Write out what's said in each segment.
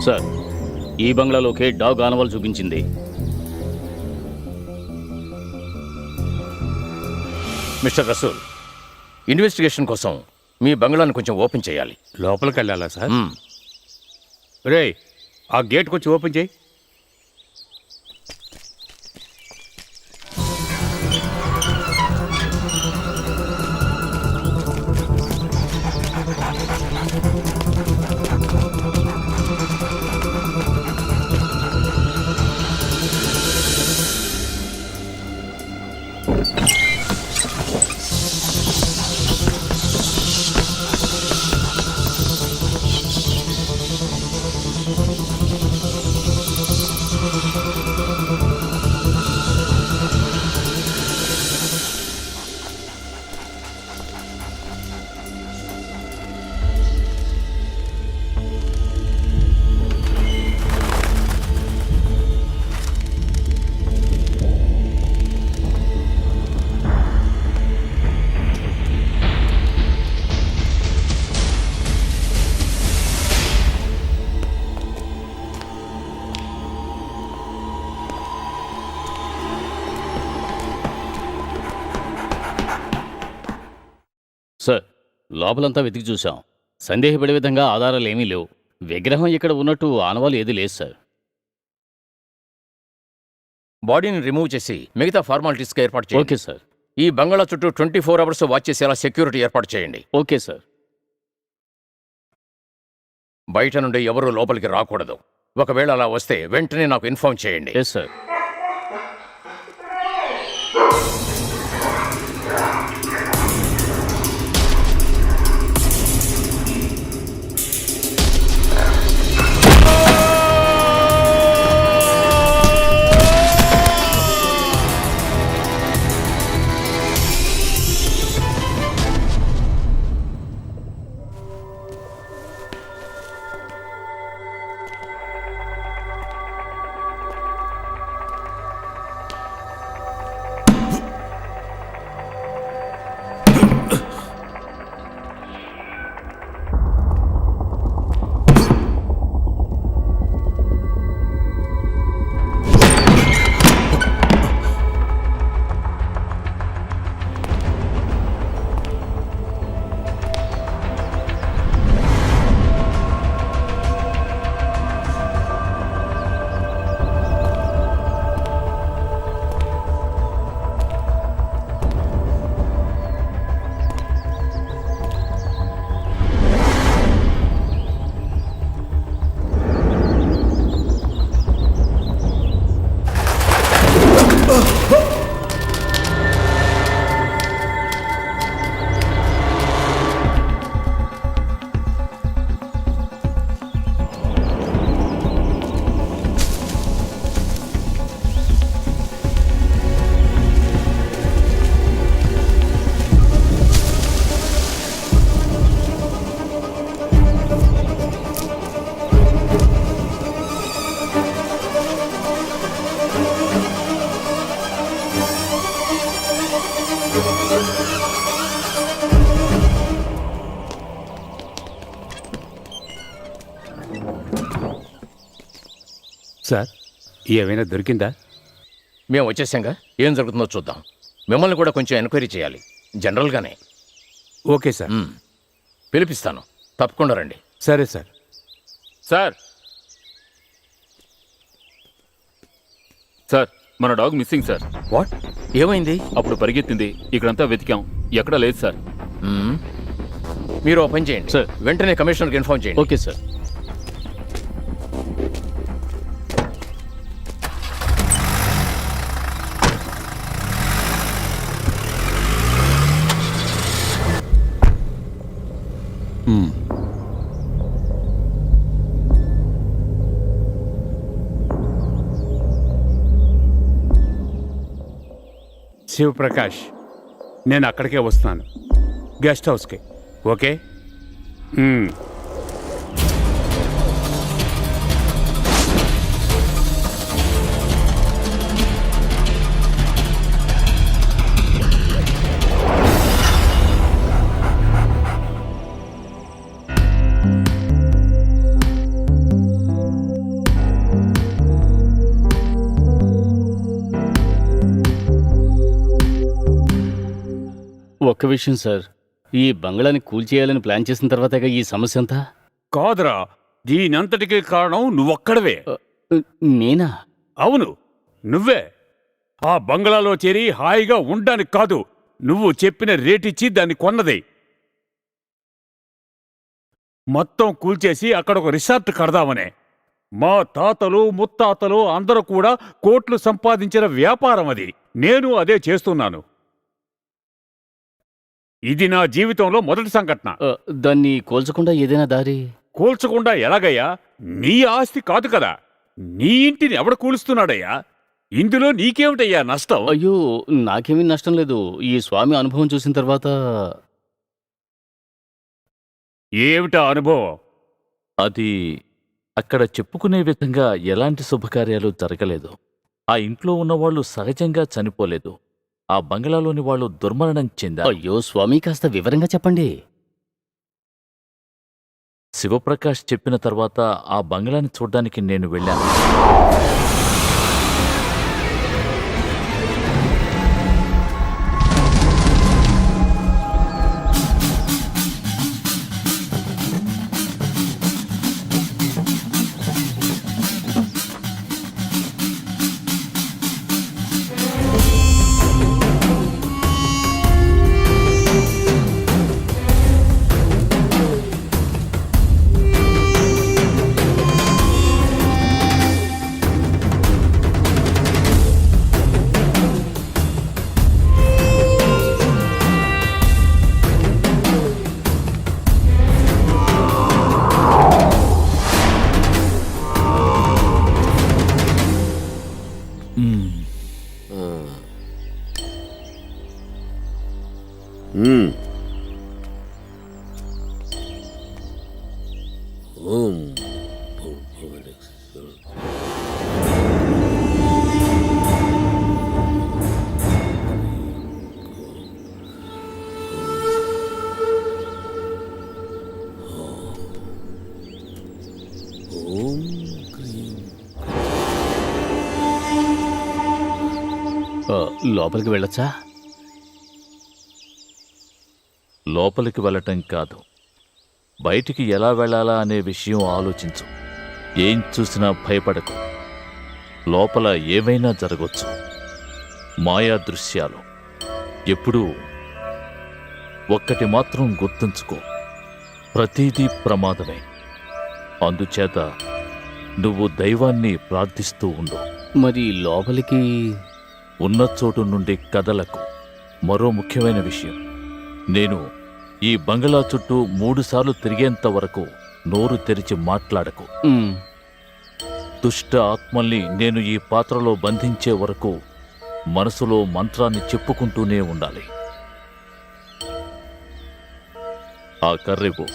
Sir, ఈ బంగ్లాలోకే dog ఆనవాల్ చూపించింది. Mister Rasool, investigation కోసం మీ బంగ్లాను కొంచెం ఓపెన్ చేయాలి. లోపలికి వెళ్ళాలా సార్? రే, ఆ గేట్ కొంచెం ఓపెన్ చేయి. సార్, లోపలంతా వెతికి చూసాం. సందేహపడే విధంగా ఆధారాలు ఏమీ లేవు. విగ్రహం ఇక్కడ ఉన్నట్టు ఆనవాలు ఏది లేదు సార్. బాడీని రిమూవ్ చేసి మిగతా ఫార్మాలిటీస్గా ఏర్పాటు చేయండి. Okay sir. ఈ బంగ్లా చుట్టూ 24 అవర్స్ వాచ్ చేసేలా సెక్యూరిటీ ఏర్పాటు చేయండి. Okay sir. బయట నుండి ఎవరూ లోపలికి రాకూడదు. ఒకవేళ అలా వస్తే వెంటనే నాకు ఇన్ఫార్మ్ చేయండి. Yes sir. సార్, ఏమైనా దొరికిందా? మేము వచ్చేసాంగా, ఏం జరుగుతుందో చూద్దాం. మిమ్మల్ని కూడా కొంచెం ఎంక్వైరీ చేయాలి, జనరల్గానే. Okay sir. పిలిపిస్తాను, తప్పకుండా రండి. సరే సార్. సార్, సార్, మన డాగ్ మిస్సింగ్ సార్. వాట్? ఏమైంది? అప్పుడు పరిగెత్తింది, ఇక్కడంతా వెతికాం, ఎక్కడా లేదు సార్. మీరు ఓ పని చేయండి సార్. వెంటనే కమిషనర్కి ఇన్ఫార్మ్ చేయండి. Okay sir. శివప్రకాష్, నేను అక్కడికే వస్తున్నాను, గెస్ట్ హౌస్కి. ఓకే? ఒక్క విషయం సార్, ఈ బంగ్లాని కూల్చేయాలని ప్లాన్ చేసిన తర్వాతగా ఈ సమస్య అంతా. కాదురా, దీనంతటికీ కారణం నువ్వొక్కడవే. నేనా? అవును, నువ్వే. ఆ బంగ్లాలో చేరి హాయిగా ఉండడానికి కాదు, నువ్వు చెప్పిన రేటిచ్చి దాన్ని కొన్నది. మొత్తం కూల్చేసి అక్కడ ఒక రిసార్ట్ కడదామనే. మా తాతలు ముత్తాతలు అందరూ కూడా కోట్లు సంపాదించిన వ్యాపారం అది. నేను అదే చేస్తున్నాను. ఇది నా జీవితంలో మొదటి సంఘటన. దాన్ని కోల్చకుండా ఏదైనా దారి? కూల్చకుండా ఎలాగయ్యా? నీ ఆస్తి కాదు కదా. నీ ఇంటిని ఎవడ కూలుస్తున్నాడయ్యా? ఇందులో నీకేమిటయ్యా నష్టం? అయ్యో, నాకేమీ నష్టం లేదు. ఈ స్వామి అనుభవం చూసిన తర్వాత. ఏమిటా అనుభవం? అది అక్కడ చెప్పుకునే విధంగా ఎలాంటి శుభకార్యాలు జరగలేదు. ఆ ఇంట్లో ఉన్నవాళ్లు సహజంగా చనిపోలేదు. ఆ బంగ్లాలోని వాళ్ళు దుర్మరణం చెందారు. అయ్యో స్వామి, కాస్త వివరంగా చెప్పండి. శివప్రకాష్ చెప్పిన తర్వాత ఆ బంగ్లాని చూడ్డానికి నేను వెళ్ళాను. లోపలికి వెళ్ళొచ్చా? లోపలికి వెళ్ళటం కాదు, బయటికి ఎలా వెళ్ళాలా అనే విషయం ఆలోచించు. ఏం చూసినా భయపడకు. లోపల ఏమైనా జరగొచ్చు. మాయా దృశ్యాలు. ఎప్పుడూ ఒక్కటి మాత్రం గుర్తుంచుకో, ప్రతిదీ ప్రమాదమే. అందుచేత నువ్వు దైవాన్ని ప్రార్థిస్తూ ఉండు. మరి లోపలికి ఉన్న చోటు నుండి కదలకు. మరో ముఖ్యమైన విషయం, నేను ఈ బంగ్లా చుట్టూ 3 సార్లు తిరిగేంత వరకు నోరు తెరిచి మాట్లాడకు. దుష్ట ఆత్మల్ని నేను ఈ పాత్రలో బంధించే వరకు మనసులో మంత్రాన్ని చెప్పుకుంటూనే ఉండాలి. ఆ కర్రెవు.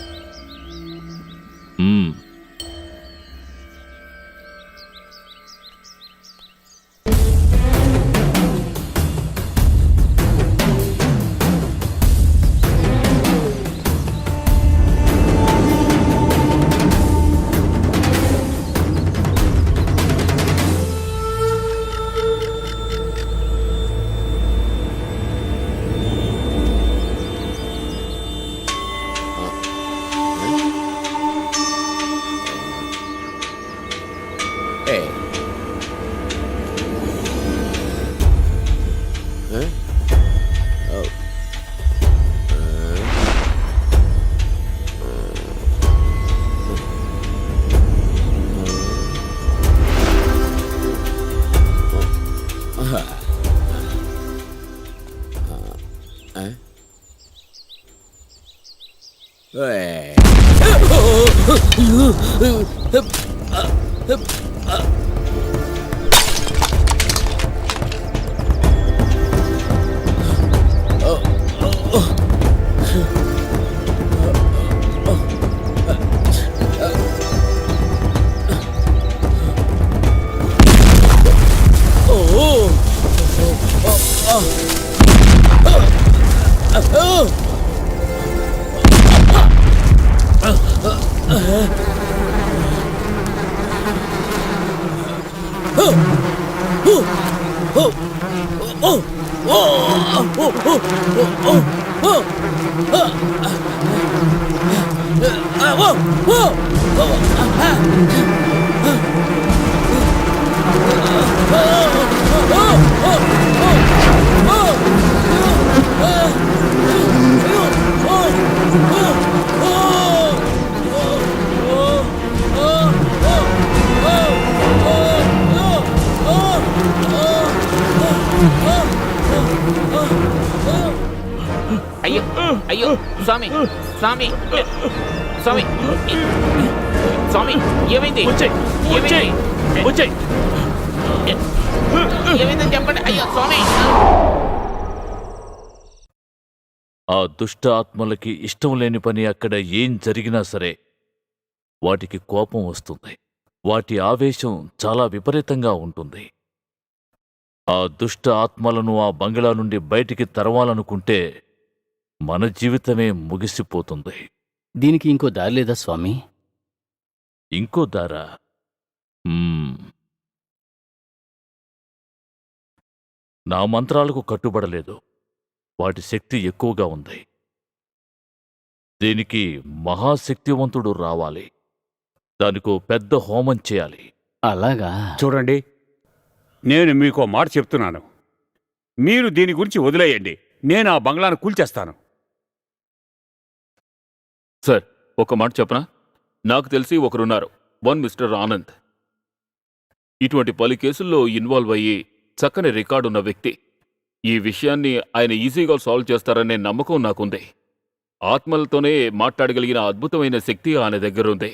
అయ్యో అయ్యో స్వామి స్వామి స్వామి స్వామి ఏమైంది ఏమైందని చెప్పండి. అయ్యో స్వామి. ఆ దుష్ట ఆత్మలకి ఇష్టం లేని పని అక్కడ ఏం జరిగినా సరే వాటికి కోపం వస్తుంది. వాటి ఆవేశం చాలా విపరీతంగా ఉంటుంది. ఆ దుష్ట ఆత్మలను ఆ బంగ్లా నుండి బయటికి తరవాలనుకుంటే మన జీవితమే ముగిసిపోతుంది. దీనికి ఇంకో దారి లేదా స్వామి? ఇంకో దారా? నా మంత్రాలకు కట్టుబడలేదు. వాటి శక్తి ఎక్కువగా ఉంది. దీనికి మహాశక్తివంతుడు రావాలి. దానికో పెద్ద హోమం చేయాలి. అలాగా? చూడండి, నేను మీకో మాట చెప్తున్నాను. మీరు దీని గురించి వదిలేయండి. నేను ఆ బంగ్లాను కూల్చేస్తాను. సార్, ఒక మాట చెప్పనా? నాకు తెలిసి ఒకరున్నారు, మిస్టర్ ఆనంద్. ఇటువంటి పలు కేసుల్లో ఇన్వాల్వ్ అయ్యి చక్కని రికార్డున్న వ్యక్తి. ఈ విషయాన్ని ఆయన ఈజీగా సాల్వ్ చేస్తారనే నమ్మకం నాకుంది. ఆత్మలతోనే మాట్లాడగలిగిన అద్భుతమైన శక్తి ఆయన దగ్గరుంది.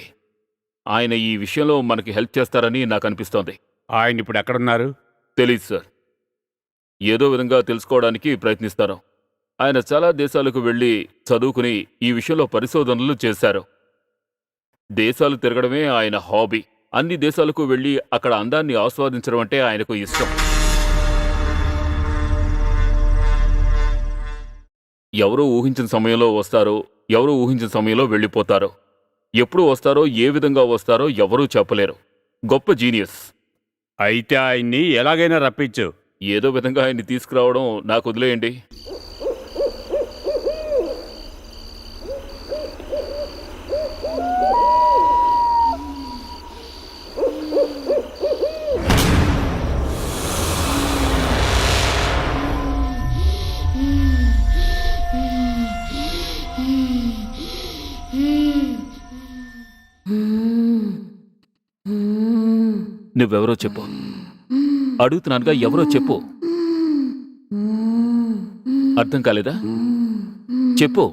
ఆయన ఈ విషయంలో మనకి హెల్ప్ చేస్తారని నాకు అనిపిస్తోంది. ఆయన ఇప్పుడు ఎక్కడున్నారు? తెలీదు సార్. ఏదో విధంగా తెలుసుకోవడానికి ప్రయత్నిస్తాను. ఆయన చాలా దేశాలకు వెళ్ళి చదువుకుని ఈ విషయంలో పరిశోధనలు చేశారు. దేశాలు తిరగడమే ఆయన హాబీ. అన్ని దేశాలకు వెళ్ళి అక్కడ అందాన్ని ఆస్వాదించడం అంటే ఆయనకు ఇష్టం. ఎవరూ ఊహించిన సమయంలో వస్తారో, ఎవరూ ఊహించిన సమయంలో వెళ్ళిపోతారో. ఎప్పుడు వస్తారో, ఏ విధంగా వస్తారో ఎవరూ చెప్పలేరు. గొప్ప జీనియస్. అయితే ఆయన్ని ఎలాగైనా రప్పించు. ఏదో విధంగా ఆయన్ని తీసుకురావడం నాకు వదిలేయండి. నువ్వెవరో చెప్పు. అడుగుతున్నానుగా, ఎవరో చెప్పు. అర్థం కాలేదా? చెప్పు,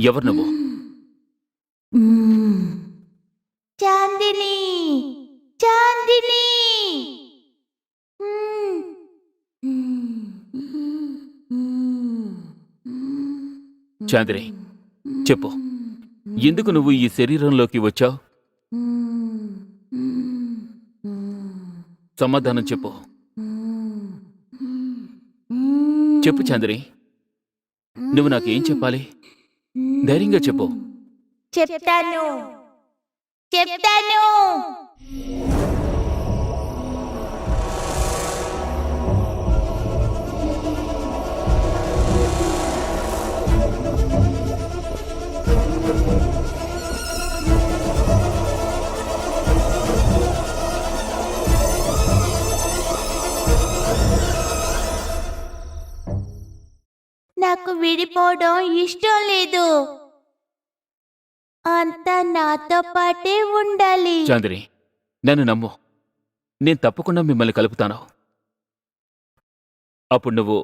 ఎవరు నువ్వు? చాందిని, చాందిని. చాందిని, చెప్పు, ఎందుకు నువ్వు ఈ శరీరంలోకి వచ్చావు? సమాధానం చెప్పు. చెప్పు చాందిని, నువ్వు నాకేం చెప్పాలి? ధైర్యంగా చెప్పు. చెప్తాను, చెప్తాను. నాకు విడిపోవడం ఇష్టం లేదు. అంతా నాతో పాటే ఉండాలి. చాందిని, నన్ను నమ్ము. నేను తప్పకుండా మిమ్మల్ని కలుపుతాను. అప్పుడు నువ్వు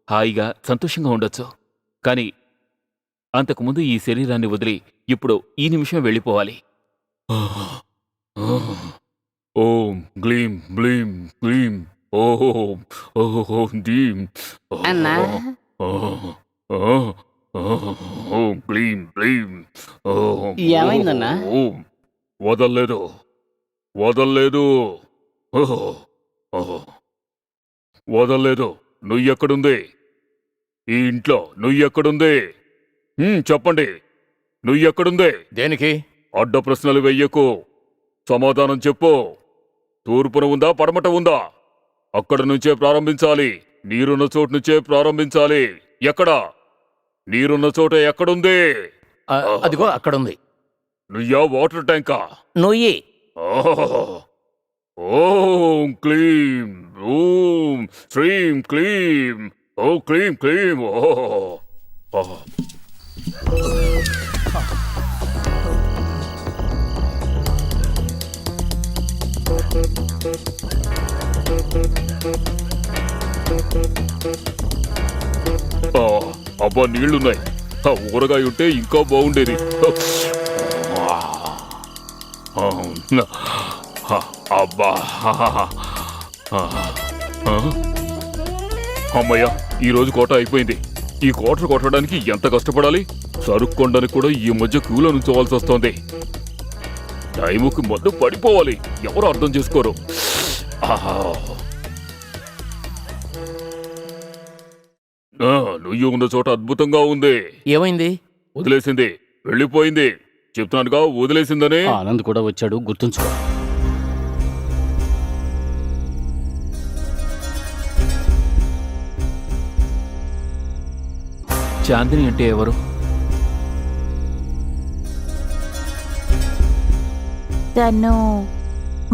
హాయిగా సంతోషంగా ఉండొచ్చు. కానీ అంతకుముందు ఈ శరీరాన్ని వదిలి ఇప్పుడు ఈ నిమిషం వెళ్ళిపోవాలి. ఓం గ్లీం బ్లీం గ్లీం ఓం ఓం దీం అన్నా. ఓం గ్లీం బ్లీం ఓం. ఏమైందన్నా? ఓం. వదల్లేదు, వదల్లేదు, వదల్లేదు. నువ్వెక్కడుంది? ఈ ఇంట్లో నువ్వెక్కడుంది? చెప్పండి, నువ్వెక్కడుంది? దేనికి? అడ్డ ప్రశ్నలు వెయ్యకు. సమాధానం చెప్పు. తూర్పున ఉందా, పడమట ఉందా? అక్కడ నుంచే ప్రారంభించాలి. నీరున్న చోటు నుంచే ప్రారంభించాలి. ఎక్కడా? నీరున్న చోట ఎక్కడుంది? అదిగో అక్కడుంది. నుయ్యా వాటర్ ట్యాంకా? నుయ్యి. ఓం క్లీం ఓం శ్రీం క్లీం ఓ క్లీం క్లీం ఓ. అబ్బా నీళ్లున్నాయి. ఆ ఊరగాయ ఉంటే ఇంకా బాగుండేది. అబ్బా అమ్మయ్య, ఈరోజు కోట అయిపోయింది. ఈ కోటను కొట్టడానికి ఎంత కష్టపడాలి? సరుకు కొనడానికి కూడా ఈ మధ్య క్యూలో నుంచోవాల్సి వస్తోంది. టైముకి మొత్తం పడిపోవాలి. ఎవరు అర్థం చేసుకోరు. నువ్వు ఉన్న చోట అద్భుతంగా ఉంది. ఏమైంది? వదిలేసింది, వెళ్ళిపోయింది. చెప్తున్నానుగా, వదిలేసిందని. ఆనంద్ కూడా వచ్చాడు, గుర్తుంచుకో. చాందిని అంటే ఎవరు? తను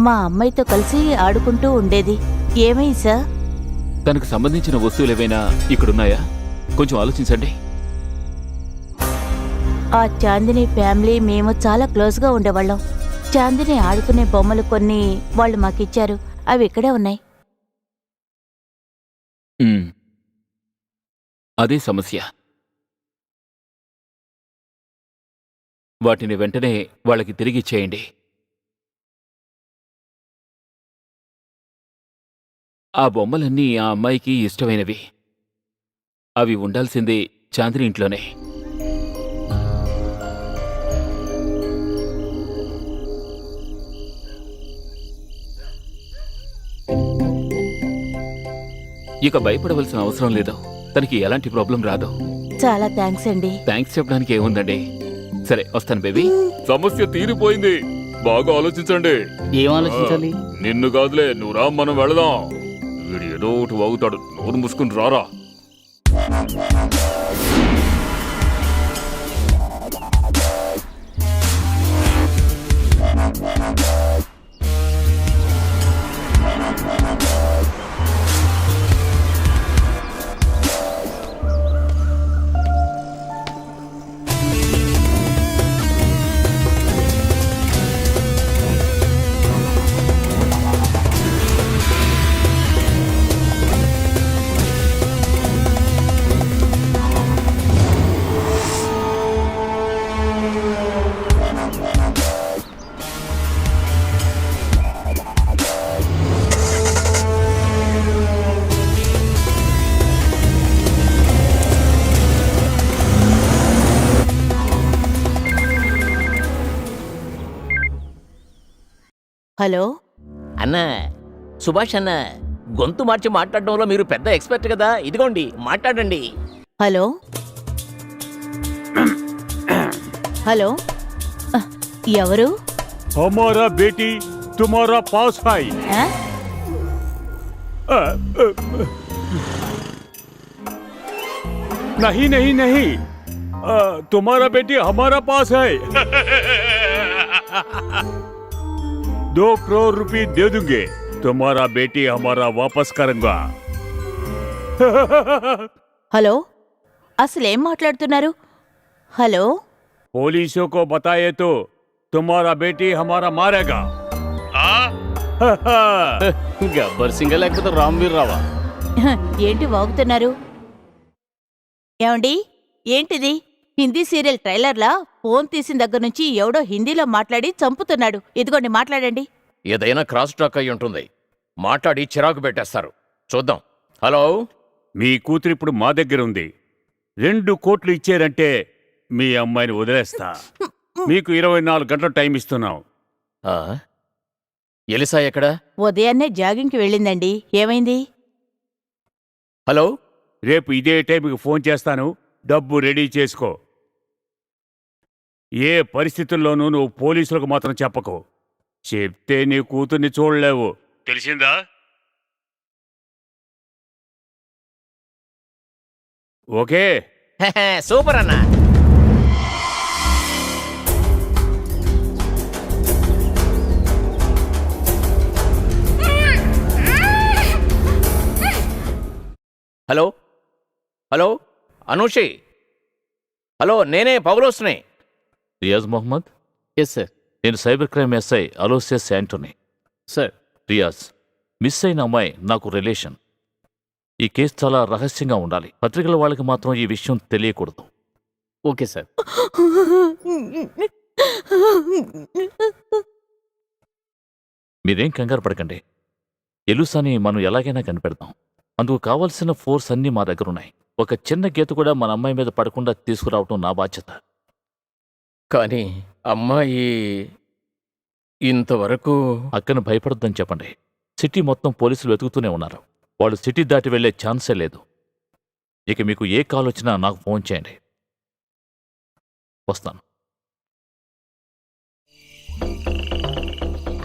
మా అమ్మాయితో కలిసి ఆడుకుంటూ ఉండేది. ఏమైంది సార్? తనకు సంబంధించిన వస్తువులు ఏవైనా ఇక్కడున్నాయా? కొంచెం ఆలోచించండి. ఆ చాందిని ఫ్యామిలీ మేము చాలా క్లోజ్గా ఉండేవాళ్ళం. చాందిని ఆడుకునే బొమ్మలు కొన్ని వాళ్ళు మాకిచ్చారు. అవి ఇక్కడే ఉన్నాయి. అదే సమస్య. వాటిని వెంటనే వాళ్ళకి తిరిగిచ్చేయండి. ఆ బొమ్మలన్నీ ఆ అమ్మాయికి ఇష్టమైనవి. అవి ఉండాల్సింది చాందిని ఇంట్లోనే. ఇక భయపడవలసిన అవసరం లేదు. తనకి ఎలాంటి ప్రాబ్లం రాదు. చాలా థ్యాంక్స్ అండి. థ్యాంక్స్ చెప్పడానికి ఏముందండి. సరే, వస్తాను బేబీ. సమస్య తీరిపోయింది. బాగా ఆలోచించండి. ఏం ఆలోచించాలి? నిన్ను కాదులే, నువ్వు రా, మనం వెళదాం. వీడు ఏదో ఒకటి వాగుతాడు. నోరు మూసుకుని రారా. హలో అన్న సుభాష్ అన్న, గొంతు మార్చి మాట్లాడడంలో మీరు పెద్ద ఎక్స్పర్ట్ కదా. ఇదిగోండి, మాట్లాడండి. హలో హలో ఎవరు? हमारा बेटी तुम्हारा पास है। ఆ? नहीं नहीं नहीं, तुम्हारा बेटी हमारा पास है। 2 करोड़ रुपए दे दूंगे, तुम्हारा बेटी हमारा वापस करूंगा। హలో అసలేం మాట్లాడుతున్నారు? హలో पुलिसों को बताए तो तुम्हारा बेटी हमारा मारेगा। గబ్బర్ సింగ్ లేకపోతే రామ్వీర్ రావా? ఏంటి వాగుతున్నారు? ఏమండి, ఏంటిది? హిందీ సీరియల్ ట్రైలర్లా ఫోన్ తీసిన దగ్గర నుంచి ఎవడో హిందీలో మాట్లాడి చంపుతున్నాడు. ఇదిగోండి, మాట్లాడండి. ఏదైనా క్రాస్ టాక్ అయి ఉంటుంది. మాట్లాడి చిరాకు పెట్టేస్తారు. చూద్దాం. హలో, మీ కూతురు ఇప్పుడు మా దగ్గర ఉంది. 2 కోట్లు ఇచ్చారంటే మీ అమ్మాయిని వదిలేస్తా. మీకు 24 గంటల టైం ఇస్తున్నాం. ఎలిసా ఎక్కడా? ఉదయాన్నే జాగింగ్కి వెళ్ళిందండి. ఏమైంది? హలో, రేపు ఇదే టైంకి ఫోన్ చేస్తాను. డబ్బు రెడీ చేసుకో. ఏ పరిస్థితుల్లోనూ నువ్వు పోలీసులకు మాత్రం చెప్పకు. చెప్తే నీ కూతుర్ని చూడలేవు, తెలిసిందా? ఓకే. సూపర్ అన్న. హలో హలో అనూషి, హలో నేనే పౌలోస్ని. Riyaz Mohammed, yes sir. నేను cyber crime SI Aloysius Antony. Sir. Riyaz, miss అయిన అమ్మాయి నాకు రిలేషన్. ఈ కేసు చాలా రహస్యంగా ఉండాలి. పత్రికల వాళ్ళకి మాత్రం ఈ విషయం తెలియకూడదు. Okay sir. మీరేం కంగారు పడకండి. ఎలుసాని మనం ఎలాగైనా కనిపెడతాం. అందుకు కావలసిన ఫోర్స్ అన్నీ మా దగ్గరున్నాయి. ఒక చిన్న గీత కూడా మన అమ్మాయి మీద పడకుండా తీసుకురావటం నా బాధ్యత. కానీ అమ్మాయి ఇంతవరకు అక్కను భయపడొద్దని చెప్పండి. సిటీ మొత్తం పోలీసులు వెతుకుతూనే ఉన్నారు. వాళ్ళు సిటీ దాటి వెళ్లే ఛాన్సే లేదు. ఇక మీకు ఏ కాల్ వచ్చినా నాకు ఫోన్ చేయండి. వస్తాను.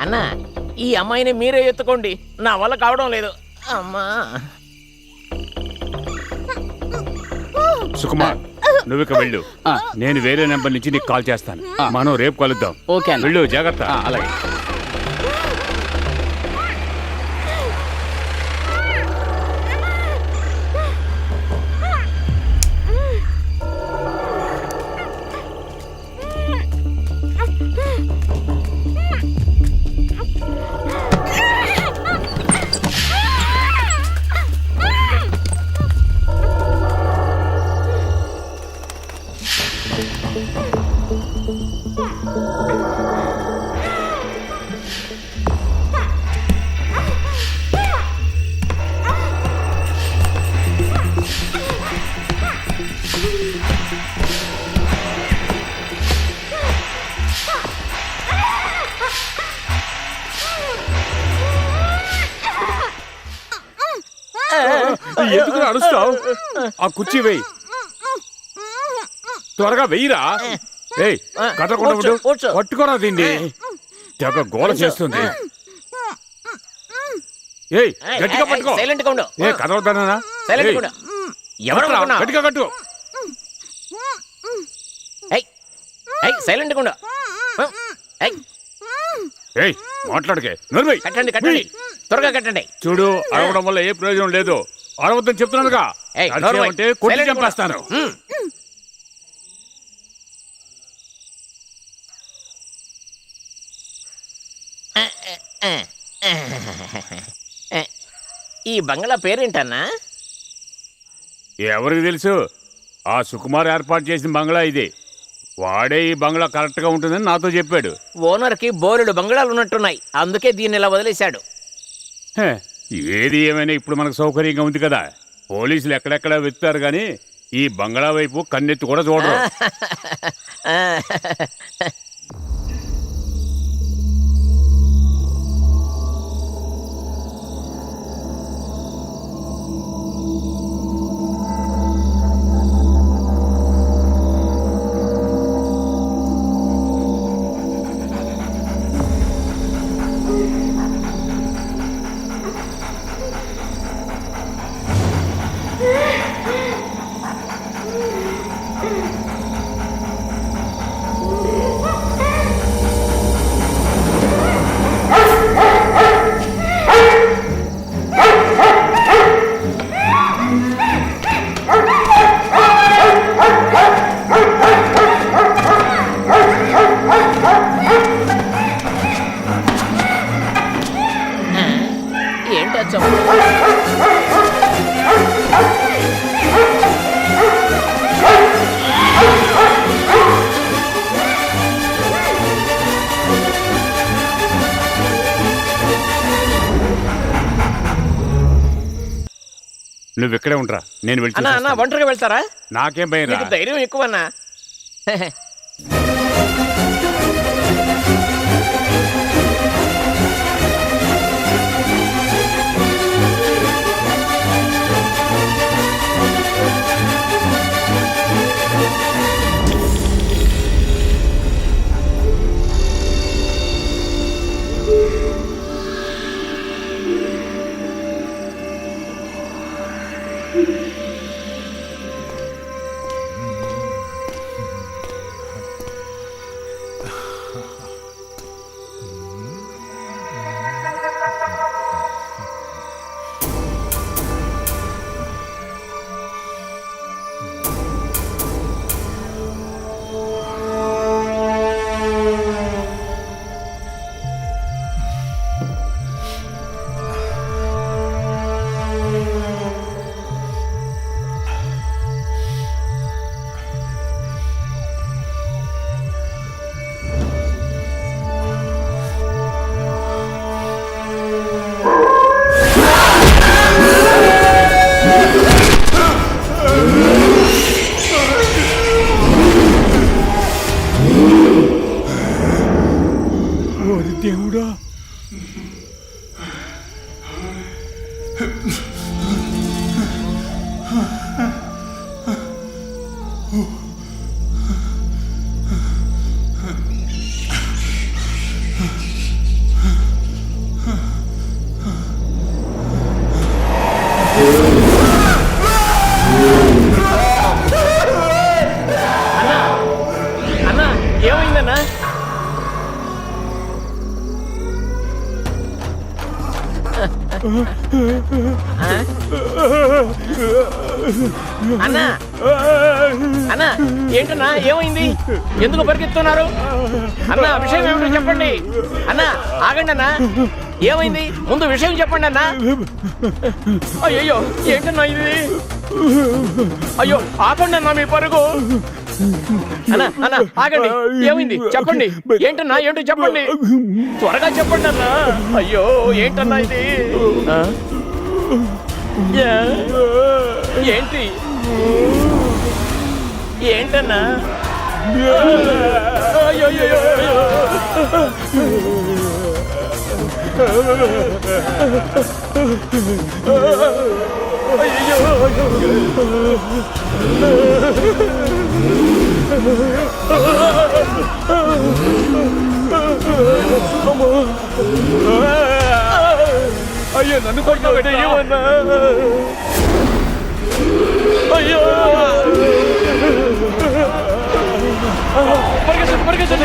అన్నా, ఈ అమ్మాయిని మీరే ఎత్తుకోండి, నా వల్ల కావడం లేదు. అమ్మా. సుకుమార్, నువ్వు ఇక వెళ్ళు. నేను వేరే నెంబర్ నుంచి నీకు కాల్ చేస్తాను. మనం రేపు కలుద్దాం. ఓకే అన్న. వెళ్ళు, జాగ్రత్త. అలాగే. ఎందుకు అరుస్తావు? ఆ కుర్చీ వేయి, త్వరగా వెయ్యిరా. ఏయ్, కదలకుండా ఉండు. కూర్చో. పట్టుకోరా దీన్ని. తెగ గోల చేస్తుంది. ఏయ్, గట్టిగా పట్టుకో. సైలెంట్ గా ఉండు. ఏ కదలవుతానా? సైలెంట్ గా ఉండు. ఎవరు అనుకున్నావ్? గట్టిగా కట్టు. ఏయ్, ఏయ్, సైలెంట్ గా ఉండు. ఏయ్, ఏయ్, మాట్లాడకే. నర్వై. కట్టండి కట్టండి, త్వరగా కట్టండి. చూడు, అరవడం వల్ల ఏ ప్రయోజనం లేదు. అరవద్దని చెప్తున్నానుగా. ఏయ్, నోర్మై. అంటే కొట్టి సైలెంట్ గా ఉండు. చంపేస్తాను. ఈ బంగ్లా పేరేంటన్నా? ఎవరికి తెలుసు? ఆ సుకుమార్ ఏర్పాటు చేసిన బంగ్లా ఇది. వాడే ఈ బంగ్లా కరెక్ట్ గా ఉంటుందని నాతో చెప్పాడు. ఓనర్ కి బోలెడు బంగ్లాలు ఉన్నట్టున్నాయి, అందుకే దీన్ని ఇలా వదిలేశాడు. హే, ఏది ఏమైనా ఇప్పుడు మనకు సౌకర్యంగా ఉంది కదా. పోలీసులు ఎక్కడెక్కడ వెతుతారు గాని ఈ బంగ్లా వైపు కన్నెత్తి కూడా చూడరు. ఏంటో చెప్పు. నువ్వు ఇక్కడే ఉండరా, నేను వెళ్ళి అన్నా అన్నా, చూసొస్తాను. ఒంటరిగా వెళ్తారా? నాకేం భయం రా. నీకు ధైర్యం ఎక్కువన్నా. దేవుడా! అన్నా ఏమైందన్నా? అన్నా అన్నా ఏంటన్నా ఏమైంది? ఎందుకు పరిగెత్తున్నారు? అన్నా విషయం ఏమిటో చెప్పండి. అన్నా ఆగండి అన్నా, ఏమైంది? ముందు విషయం చెప్పండి అన్నా. అయ్యో ఏంటన్నా ఇది? అయ్యో ఆపండి అన్నా మీ పరుగు. అన్నా అన్నా ఆగండి, ఏమైంది చెప్పండి. ఏంటన్నా ఏంటో చెప్పండి, త్వరగా చెప్పండి అన్నా. అయ్యో ఏంటన్నా ఇది? ఏంటి ఏంటన్నా? అయ్యో అయ్యో నన్ను కొట్టావు ఏమన్నా? అయ్యో పరిగెత్తండి పరిగెత్తండి.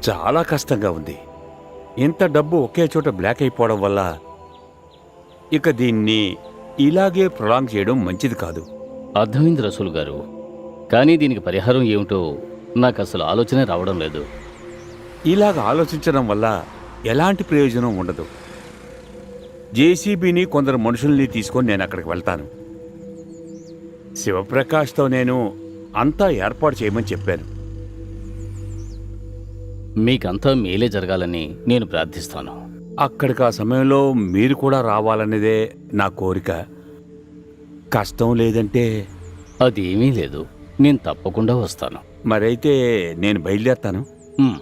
చాలా కష్టంగా ఉంది. ఇంత డబ్బు ఒకే చోట బ్లాక్ అయిపోవడం వల్ల ఇక దీన్ని ఇలాగే ప్రొలాంగ్ చేయడం మంచిది కాదు. అర్థమైంది రసూల్ గారు, కానీ దీనికి పరిహారం ఏమిటో నాకు అసలు ఆలోచనే రావడం లేదు. ఇలాగ ఆలోచించడం వల్ల ఎలాంటి ప్రయోజనం ఉండదు. జేసీబీని కొందరు మనుషుల్ని తీసుకొని నేను అక్కడికి వెళ్తాను. శివప్రకాష్తో నేను అంతా ఏర్పాటు చేయమని చెప్పాను. మీకంతా మేలే జరగాలని నేను ప్రార్థిస్తాను. అక్కడికి ఆ సమయంలో మీరు కూడా రావాలనేదే నా కోరిక. కష్టం లేదంటే అదేమీ లేదు, నేను తప్పకుండా వస్తాను. మరైతే నేను బయలుదేరుతాను. ఉమ్.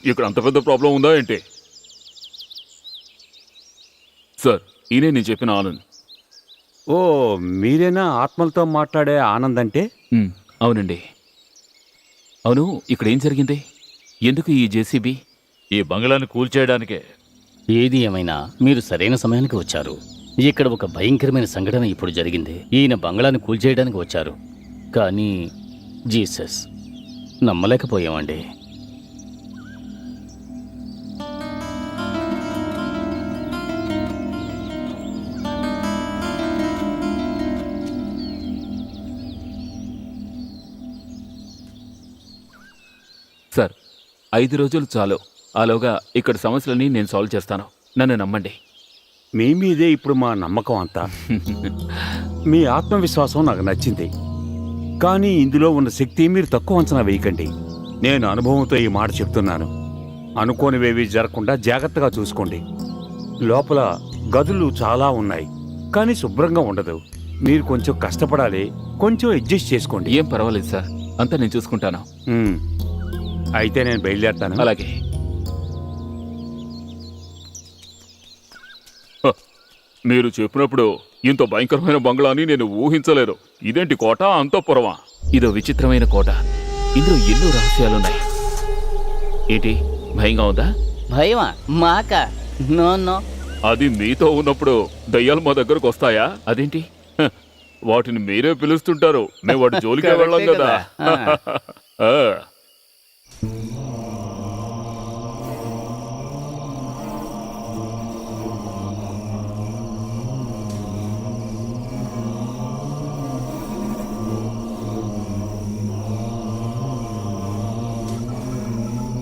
ఇక్కడ అంత పెద్ద ప్రాబ్లం ఉందా ఏంటి? సార్, ఈయనే నేను చెప్పిన ఆనంద్. ఓ, మీరేనా ఆత్మలతో మాట్లాడే ఆనంద్ అంటే? అవునండి. అవును, ఇక్కడ ఏం జరిగింది? ఎందుకు ఈ జేసీబీ? ఈ బంగ్లాని కూల్చేయడానికే. ఏది ఏమైనా మీరు సరైన సమయానికి వచ్చారు. ఇక్కడ ఒక భయంకరమైన సంఘటన ఇప్పుడు జరిగింది. ఈయన బంగ్లాను కూల్చేయడానికి వచ్చారు. కానీ జీసస్, నమ్మలేకపోయామండి. సార్, 5 రోజులు చాలు. ఆలోగా ఇక్కడ సమస్యలని నేను సాల్వ్ చేస్తాను. నన్ను నమ్మండి. మీ మీదే ఇప్పుడు మా నమ్మకం అంతా. మీ ఆత్మవిశ్వాసం నాకు నచ్చింది. కానీ ఇందులో ఉన్న శక్తి మీరు తక్కువ అంచనా వేయకండి. నేను అనుభవంతో ఈ మాట చెప్తున్నాను. అనుకోనివేవి జరగకుండా జాగ్రత్తగా చూసుకోండి. లోపల గదులు చాలా ఉన్నాయి, కానీ శుభ్రంగా ఉండదు. మీరు కొంచెం కష్టపడాలి. కొంచెం అడ్జస్ట్ చేసుకోండి. ఏం పర్వాలేదు సార్, అంతా నేను చూసుకుంటాను. అయితే నేను బయలుదేరుతాను. అలాగే. మీరు చెప్పినప్పుడు ఇంత భయంకరమైన బంగ్లాని నేను ఊహించలేరు. ఇదేంటి కోట, అంతఃపురమా? ఇదో విచిత్రమైన కోట. ఇందులో ఎన్నో రహస్యాలున్నాయి. ఏంటి, భయంగా ఉందా? భయమా? మాక నో నో. అది మీతో ఉన్నప్పుడు దయ్యాలు మా దగ్గరకు వస్తాయా? అదేంటి? హ, వాటిని మీరే పిలుస్తుంటారు. మేము వాటి జోలికే వెళ్ళాం కదా. ఆ.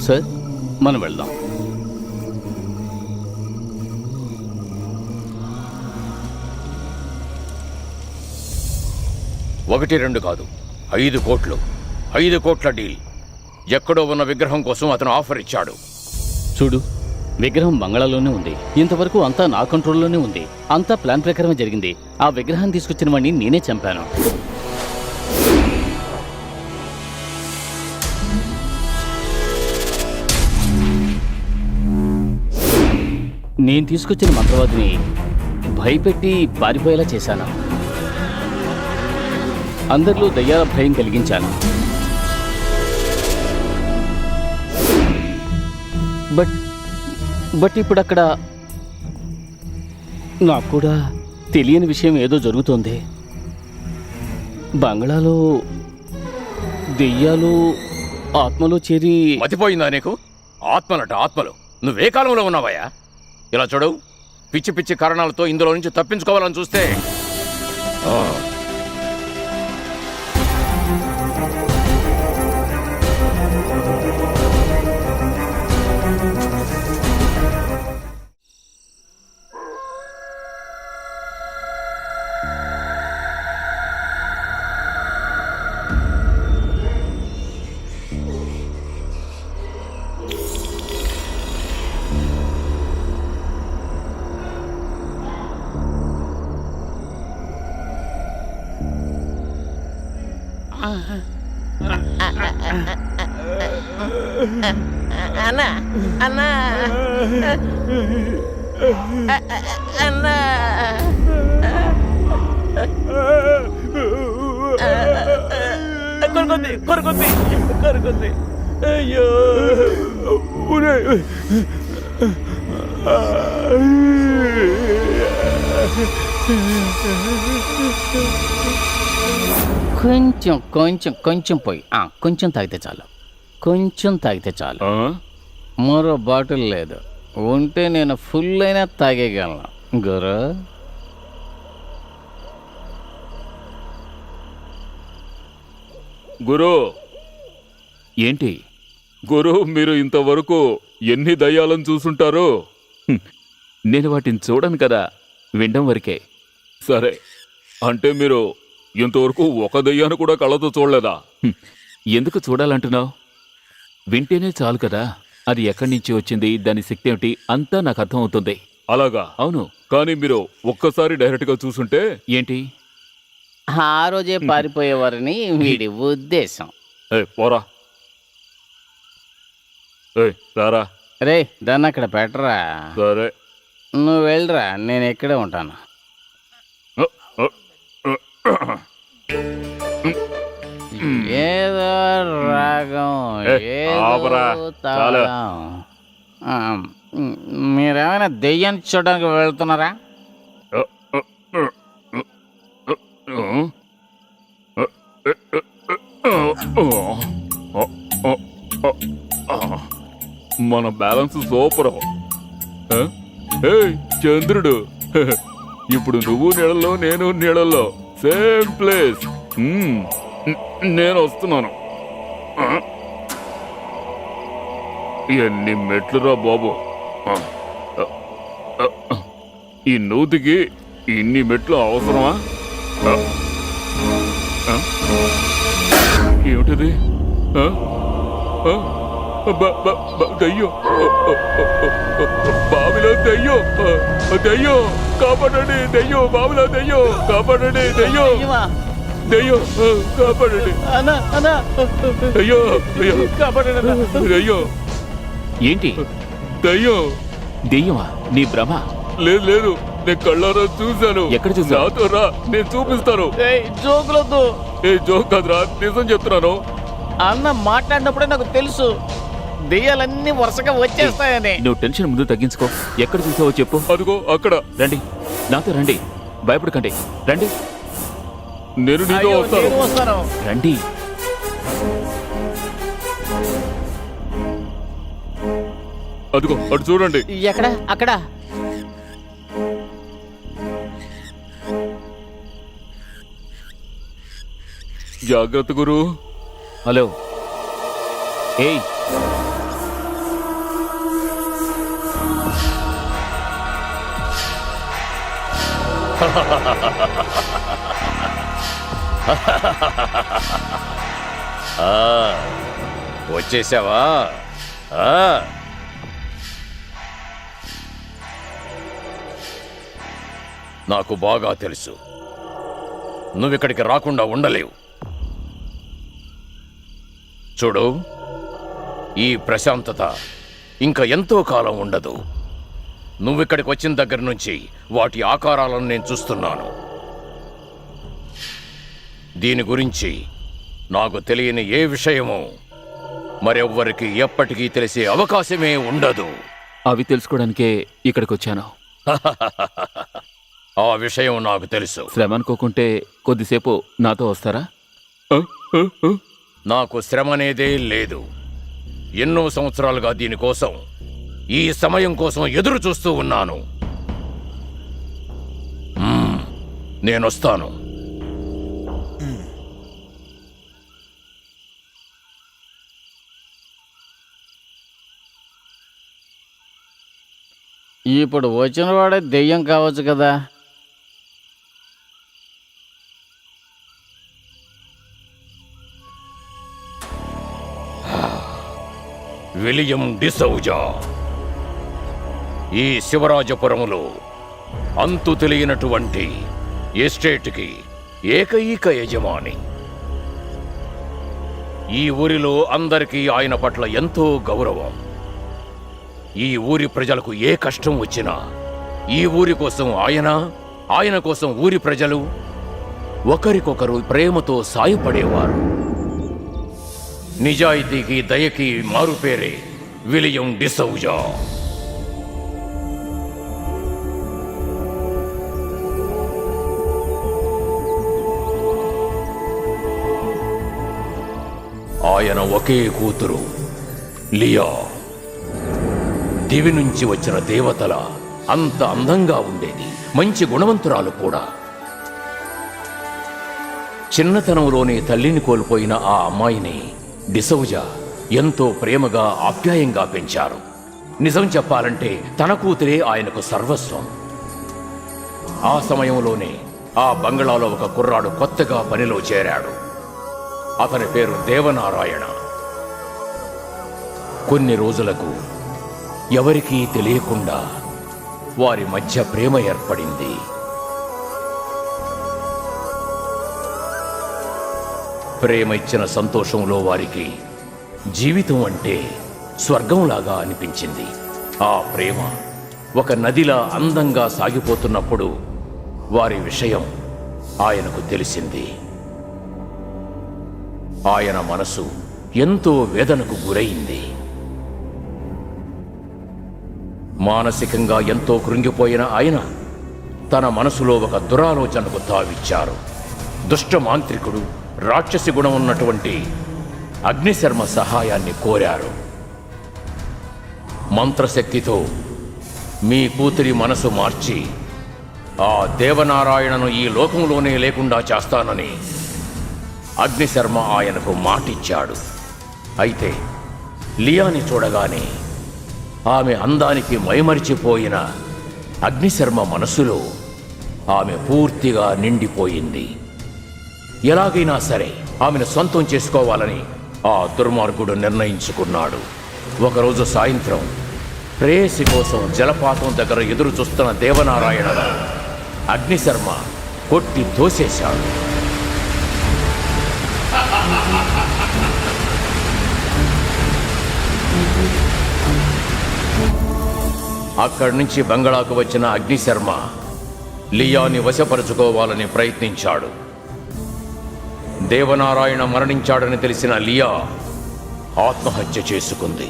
సార్, మనం వెళ్దాం. ఒకటి రెండు కాదు, 5 కోట్లు. 5 కోట్ల డీల్. ఎక్కడో ఉన్న విగ్రహం కోసం అతను ఆఫర్ ఇచ్చాడు. చూడు, విగ్రహం బంగాళాలోనే ఉంది. ఇంతవరకు అంతా నా కంట్రోల్లోనే ఉంది. అంతా ప్లాన్ ప్రకారమే జరిగింది. ఆ విగ్రహాన్ని తీసుకొచ్చిన వాడిని నేనే చంపాను. నేను తీసుకొచ్చిన మంత్రవాదిని భయపెట్టి పారిపోయేలా చేశాను. అందరిలో దయ్యాల భయం కలిగించాను. బట్ ఇప్పుడు అక్కడ నాకు కూడా తెలియని విషయం ఏదో జరుగుతోంది. బంగ్లాలో దెయ్యాలు ఆత్మలు చేరి... మతిపోయిందా నీకు? ఆత్మలట ఆత్మలు. నువ్వే కాలంలో ఉన్నావయ్యా? ఇలా చూడు, పిచ్చి పిచ్చి కారణాలతో ఇందులో నుంచి తప్పించుకోవాలని చూస్తే అన్నా అన్నా అన్నా కొరుకుంది కొరుకుంది కొరుకుంది. అయ్యో, కొంచెం కొంచెం కొంచెం పోయి కొంచెం తాగితే చాలు. కొంచెం తాగితే చాలు. మరో బాటిల్ లేదు. ఉంటే నేను ఫుల్ అయినా తాగేయగలను. గురు, గురు ఏంటి? గురు, మీరు ఇంతవరకు ఎన్ని దయ్యాలను చూసుంటారు? నేను వాటిని చూడను కదా, వినడం వరకే. సరే, అంటే మీరు ఇంతవరకు ఒక దయ్యాన్ని కూడా కళ్ళతో చూడలేదా? ఎందుకు చూడాలంటున్నావు? వింటేనే చాలు కదా. అది ఎక్కడి నుంచి వచ్చింది, దాని శక్తి ఏమిటి, అంతా నాకు అర్థమవుతుంది. అలాగా? అవును. కానీ మీరు ఒక్కసారి డైరెక్ట్ గా చూసుంటే... ఏంటి? ఆ రోజే పారిపోయేవారని వీడి ఉద్దేశం. పోరా. ఏయ్ రారా. రే దాన్ని అక్కడ పెట్టరా. సరే. నువ్వు వెళ్ళరా, నేను ఇక్కడే ఉంటాను. ఏదో రాగం, ఆపరా. ఏదో చాలు. తాళం. మీరేమైనా దెయ్యాన్ని చూడడానికి వెళ్తున్నారా? మన బ్యాలెన్స్ సూపర్. ఏయ్ చంద్రుడు, ఇప్పుడు నువ్వు నీళ్ళలో నేను నీళ్ళలో, సేమ్ ప్లేస్. నేను వస్తున్నాను. ఎన్ని మెట్లురా బాబు. ఈ నూతికి ఇన్ని మెట్లు అవసరమా? ఏమిటిది? దయ్యం, బావిలో దయ్యం, దయ్యం కాపాడండి, దయ్యం బావిలో దయ్యం కాపాడండి, దయ్యం, దయ్యం కాపాడండి, అయ్యో అయ్యో కాపాడండి, దయ్యం, ఏంటి దయ్యం. దెయ్యమా? నీ భ్రమ. లేదు లేదు, నేను కళ్ళారా చూశాను. ఎక్కడ చూసావు? నాతో రా, నేను చూపిస్తాను. జోకులొద్దు ఏ జోక్ కాదురా, నిజం చెప్తున్నాను. అన్న మాట్లాడినప్పుడే నాకు తెలుసు దెయ్యాలన్నీ వరుసగా వచ్చేస్తాయని. నువ్వు టెన్షన్ ముందు తగ్గించుకో. ఎక్కడ చూసావో చెప్పు. అదిగో అక్కడ. రండి, నాతో రండి, భయపడకండి, రండి. నేను నీతో అయ్యో, వస్తాను. నేను వస్తాను. రండి. అదిగో అటు చూడండి. ఎక్కడ? అక్కడ. జాగ్రత్త గురు. హలో. ఏయ్, వచ్చేసావా? నాకు బాగా తెలుసు నువ్విక్కడికి రాకుండా ఉండలేవు. చూడు, ఈ ప్రశాంతత ఇంకా ఎంతో కాలం ఉండదు. నువ్విక్కడికి వచ్చిన దగ్గర నుంచి వాటి ఆకారాలను నేను చూస్తున్నాను. దీని గురించి నాకు తెలియని ఏ విషయమో మరెవ్వరికి ఎప్పటికీ తెలిసే అవకాశమే ఉండదు. అవి తెలుసుకోవడానికే ఇక్కడికి వచ్చాను. ఆ విషయం నాకు తెలుసు. శ్రమ అనుకోకుంటే కొద్దిసేపు నాతో వస్తారా? నాకు శ్రమ అనేదే లేదు. ఎన్నో సంవత్సరాలుగా దీనికోసం, ఈ సమయం కోసం ఎదురు చూస్తూ ఉన్నాను. నేనొస్తాను. ఇప్పుడు వచ్చిన వాడే దెయ్యం కావచ్చు కదా. విలియం డిసౌజా ఈ శివరాజపురములో అంతు తెలియనటువంటి ఎస్టేట్కి ఏకైక యజమాని. ఈ ఊరిలో అందరికీ ఆయన పట్ల ఎంతో గౌరవం. ఈ ఊరి ప్రజలకు ఏ కష్టం వచ్చినా ఈ ఊరి కోసం ఆయన కోసం ఊరి ప్రజలు ఒకరికొకరు ప్రేమతో సాయపడేవారు. నిజాయితీకి దయకి మారుపేరే విలియం డిసౌజా. ఆయన ఒకే కూతురు లియా. దివి నుంచి వచ్చిన దేవతల అంత అందంగా ఉండేది, మంచి గుణవంతురాలు కూడా. చిన్నతనంలోనే తల్లిని కోల్పోయిన ఆ అమ్మాయిని డిసౌజా ఎంతో ప్రేమగా ఆప్యాయంగా పెంచారు. నిజం చెప్పాలంటే తన కూతురే ఆయనకు సర్వస్వం. ఆ సమయంలోనే ఆ బంగళాలో ఒక కుర్రాడు కొత్తగా పనిలో చేరాడు. అతని పేరు దేవనారాయణ. కొన్ని రోజులకు ఎవరికీ తెలియకుండా వారి మధ్య ప్రేమ ఏర్పడింది. ప్రేమ ఇచ్చిన సంతోషంలో వారికి జీవితం అంటే స్వర్గంలాగా అనిపించింది. ఆ ప్రేమ ఒక నదిలా అందంగా సాగిపోతున్నప్పుడు వారి విషయం ఆయనకు తెలిసింది. ఆయన మనసు ఎంతో వేదనకు గురైంది. మానసికంగా ఎంతో కృంగిపోయిన ఆయన తన మనసులో ఒక దురాలోచనకు తావిచ్చారు. దుష్ట మాంత్రికుడు, రాక్షసి గుణం ఉన్నటువంటి అగ్నిశర్మ సహాయాన్ని కోరారు. మంత్రశక్తితో మీ కూతురి మనసు మార్చి ఆ దేవనారాయణను ఈ లోకంలోనే లేకుండా చేస్తానని అగ్నిశర్మ ఆయనకు మాటిచ్చాడు. అయితే లియాని చూడగానే ఆమె అందానికి మైమరిచిపోయిన అగ్నిశర్మ మనసులో ఆమె పూర్తిగా నిండిపోయింది. ఎలాగైనా సరే ఆమెను సొంతం చేసుకోవాలని ఆ దుర్మార్గుడు నిర్ణయించుకున్నాడు. ఒకరోజు సాయంత్రం ప్రేయసి కోసం జలపాతం దగ్గర ఎదురు చూస్తున్న దేవనారాయణను అగ్నిశర్మ కొట్టి తోసేశాడు. అక్కడి నుంచి బంగళాకు వచ్చిన అగ్నిశర్మ లియాని వశపరుచుకోవాలని ప్రయత్నించాడు. దేవనారాయణ మరణించాడని తెలిసిన లియా ఆత్మహత్య చేసుకుంది.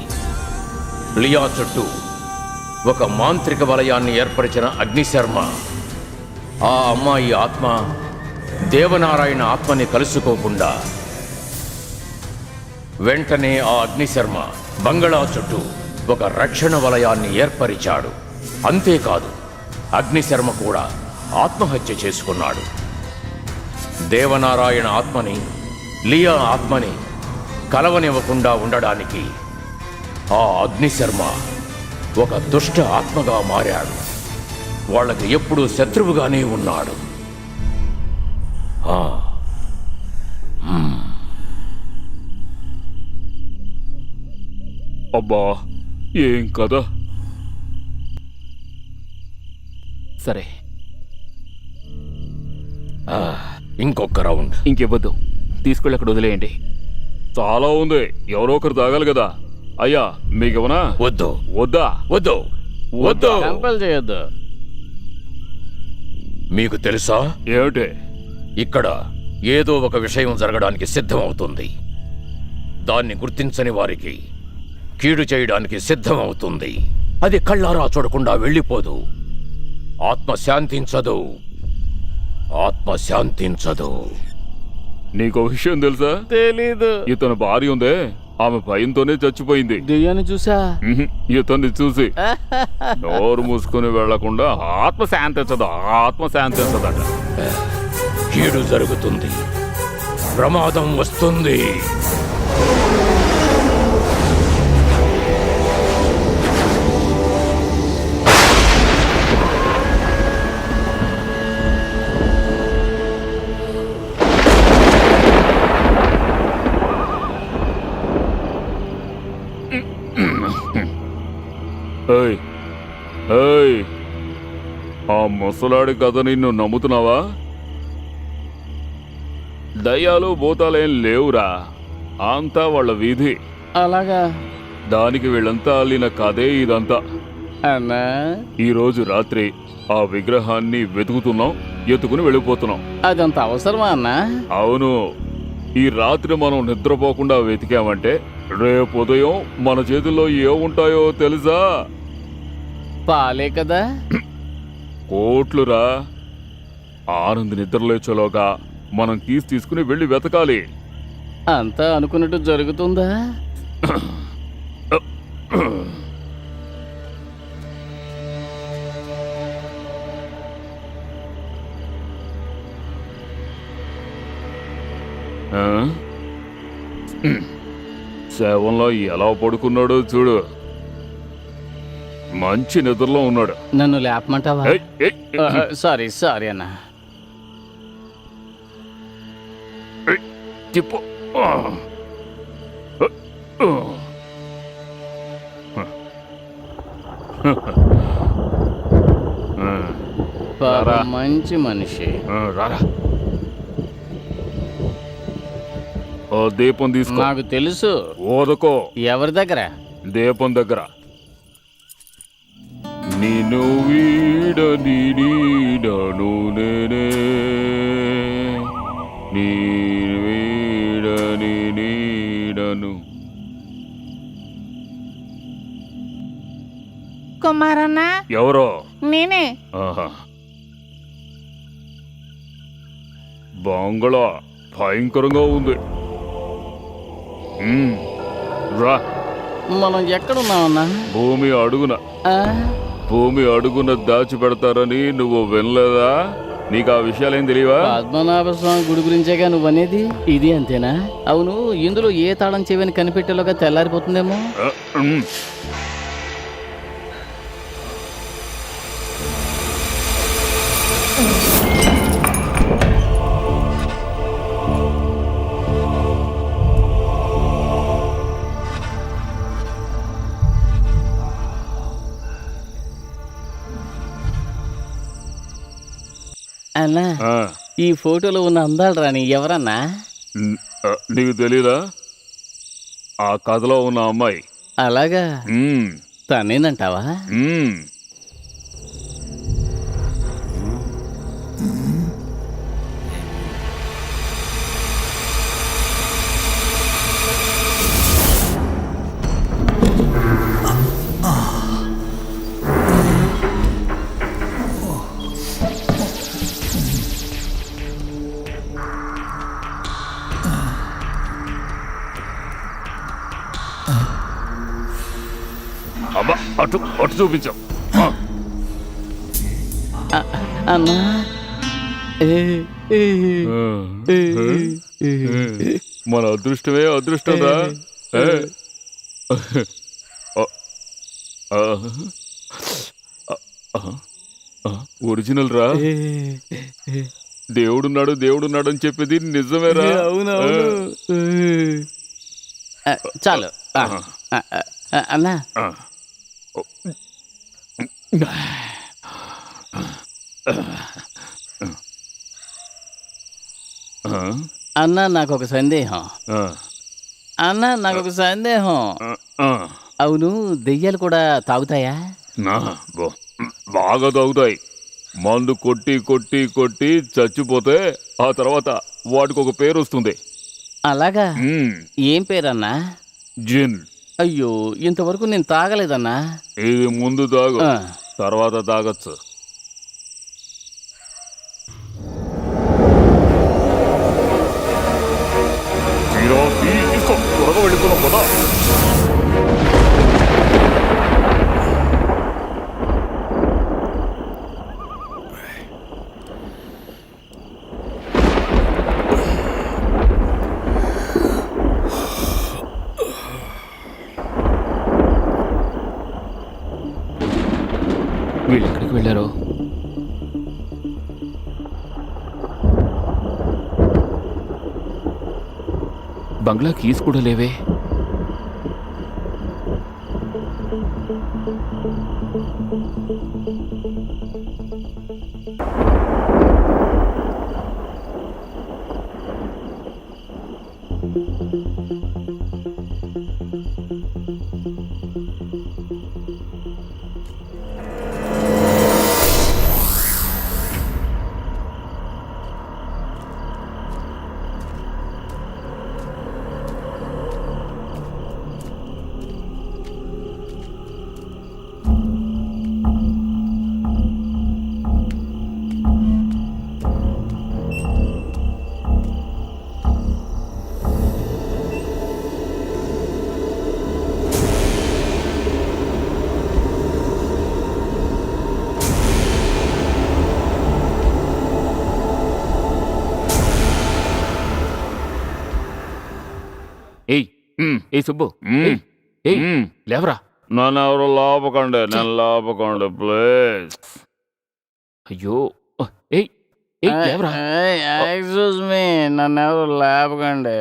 లియా చుట్టూ ఒక మాంత్రిక వలయాన్ని ఏర్పరిచిన అగ్నిశర్మ ఆ అమ్మాయి ఆత్మ దేవనారాయణ ఆత్మని కలుసుకోకుండా వెంటనే ఆ అగ్నిశర్మ బంగళా చుట్టూ ఒక రక్షణ వలయాన్ని ఏర్పరిచాడు. అంతేకాదు, అగ్నిశర్మ కూడా ఆత్మహత్య చేసుకున్నాడు. దేవనారాయణ ఆత్మని, లియా ఆత్మని కలవనివ్వకుండా ఉండడానికి ఆ అగ్నిశర్మ ఒక దుష్ట ఆత్మగా మారాడు. వాళ్ళకి ఎప్పుడూ శత్రువుగానే ఉన్నాడు. అబ్బా, ఏం కదా. సరే, ఇంకొక రౌండ్. ఇంకివ్వద్దు, తీసుకెళ్ళి అక్కడ వదిలేయండి. చాలా ఉంది, ఎవరో ఒకరు తాగాలి కదా. అయ్యా, మీకేమన్నా? వద్దు వద్దా? వద్దు వద్దు. కంపల్ చేయొద్దు. మీకు తెలుసా, ఏమిటి? ఇక్కడ ఏదో ఒక విషయం జరగడానికి సిద్ధమవుతుంది. దాన్ని గుర్తించని వారికి కీడు చేయడానికి సిద్ధమవుతుంది. అది కళ్ళారా చూడకుండా వెళ్ళిపోదు. ఆత్మ శాంతించదు, ఆత్మ శాంతించదు. నీకో విషయం తెలుసా? తెలీదు. ఇతను భార్య ఉందే, ఆమె భయంతోనే చచ్చిపోయింది. దెయ్యాన్ని చూసా? ఇతన్ని చూసి నోరు మూసుకుని వెళ్లకుండా ఆత్మ శాంతించదు, ఆత్మ శాంతించదట. కీడు జరుగుతుంది, ప్రమాదం వస్తుంది. ఏయ్, ఏయ్, ఆ ముసలాడి కథ నిన్ను నమ్ముతున్నావా? దయ్యాలు భూతాలేం లేవురా, అంతా వాళ్ళ వీధి. అలాగా దానికి వీళ్ళంతా అల్లిన కథే ఇదంతా. అన్నా, ఈరోజు రాత్రి ఆ విగ్రహాన్ని వెతుకుతున్నాం, ఎత్తుకుని వెళ్ళిపోతున్నాం. అదంత అవసరమా అన్నా? అవును, ఈ రాత్రి మనం నిద్రపోకుండా వెతికామంటే రేపు ఉదయం మన చేతుల్లో ఏముంటాయో తెలుసా? పాలే కదా. కోట్లురా. ఆనంద్ నిద్రలేచేలోగా మనం తీసుకుని వెళ్ళి వెతకాలి. అంతా అనుకున్నట్టు జరుగుతుందా? శవంలో ఎలా పడుకున్నాడో చూడు. మంచి నిద్రలో ఉన్నాడు. నన్ను లేపమంటావా? ఏయ్, ఏయ్, సారీ సారీ అన్నా. తిప్పు. పాపం మంచి మనిషి. రారా, ఓ దీపం తీసుకో. నాకు తెలుసు. ఓదకో. ఎవరి దగ్గర? దీపం దగ్గర. నిన్ను వీడని నీడను నేనే, నీ వీడని నీడను. కుమారన్న ఎవరో? నేనే. ఆహా. బంగళా భయంకరంగా ఉంది. రా. మనం ఎక్కడున్నామన్నా? భూమి అడుగున, ఆ? భూమి అడుగున దాచి పెడతారని నువ్వు వినలేదా? నీకు ఆ విషయాలేం తెలియవా? పద్మనాభ స్వామి గుడి గురించేగా నువ్వు అనేది. ఇది అంతేనా? అవును, ఇందులో ఏ తాళం చెవిని కనిపెట్టేలోగా తెల్లారిపోతుందేమో. అన్నా, ఆ, ఈ ఫోటోలో ఉన్న అందాలు రాని ఎవరన్నా? నీకు తెలీదా? ఆ కథలో ఉన్న అమ్మాయి. అలాగా? ఉమ్, తనేనంటావా? ఉమ్. అబ్బా, అటు అటు చూపించాం. అన్నా, మన అదృష్టమే అదృష్టంరా. ఒరిజినల్ రా. దేవుడున్నాడు దేవుడున్నాడు అని చెప్పేది నిజమేరా. అవునవును. చాలు. అన్నా, అన్నా నాకొక సందేహం. అన్నా నాకొక సందేహం. అవును, దెయ్యాలు కూడా తాగుతాయా? బాగా తాగుతాయి. మందు కొట్టి కొట్టి కొట్టి చచ్చిపోతే ఆ తర్వాత వాటికి ఒక పేరు వస్తుంది. అలాగా? ఏం పేరన్నా? జిన్. అయ్యో, ఇంతవరకు నేను తాగలేదన్నా. ఇది ముందు తాగు, తర్వాత తాగొచ్చు. త్వరగా వెళ్ళిపోదాం కదా. వీళ్ళు ఎక్కడికి వెళ్ళారో? బంగ్లా కీస్ కూడా లేవే. ఏయ్ ఏ సుబ్బు, ఏయ్ లేవరా. నన్ను ఎవరు లాపకండి, నన్ను లాపకండి ప్లీజ్. అయ్యో, ఏయ్ లేవరా. ఎక్స్క్యూజ్ మీ, నన్ను ఎవరు లేపకండి.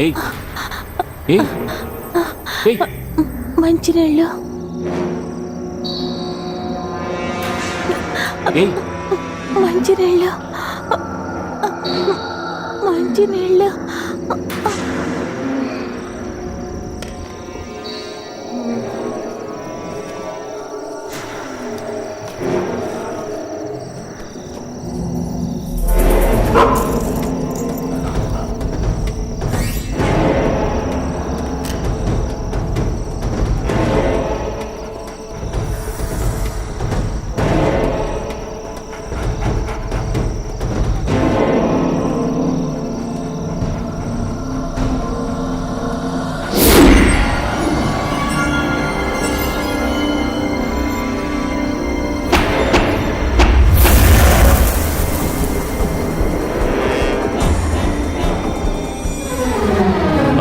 ఏయ్ ఏయ్ ఏయ్ మంచినీళ్ళు. ఏయ్ మంచినీళ్ళు. మంచినీళ్ళు.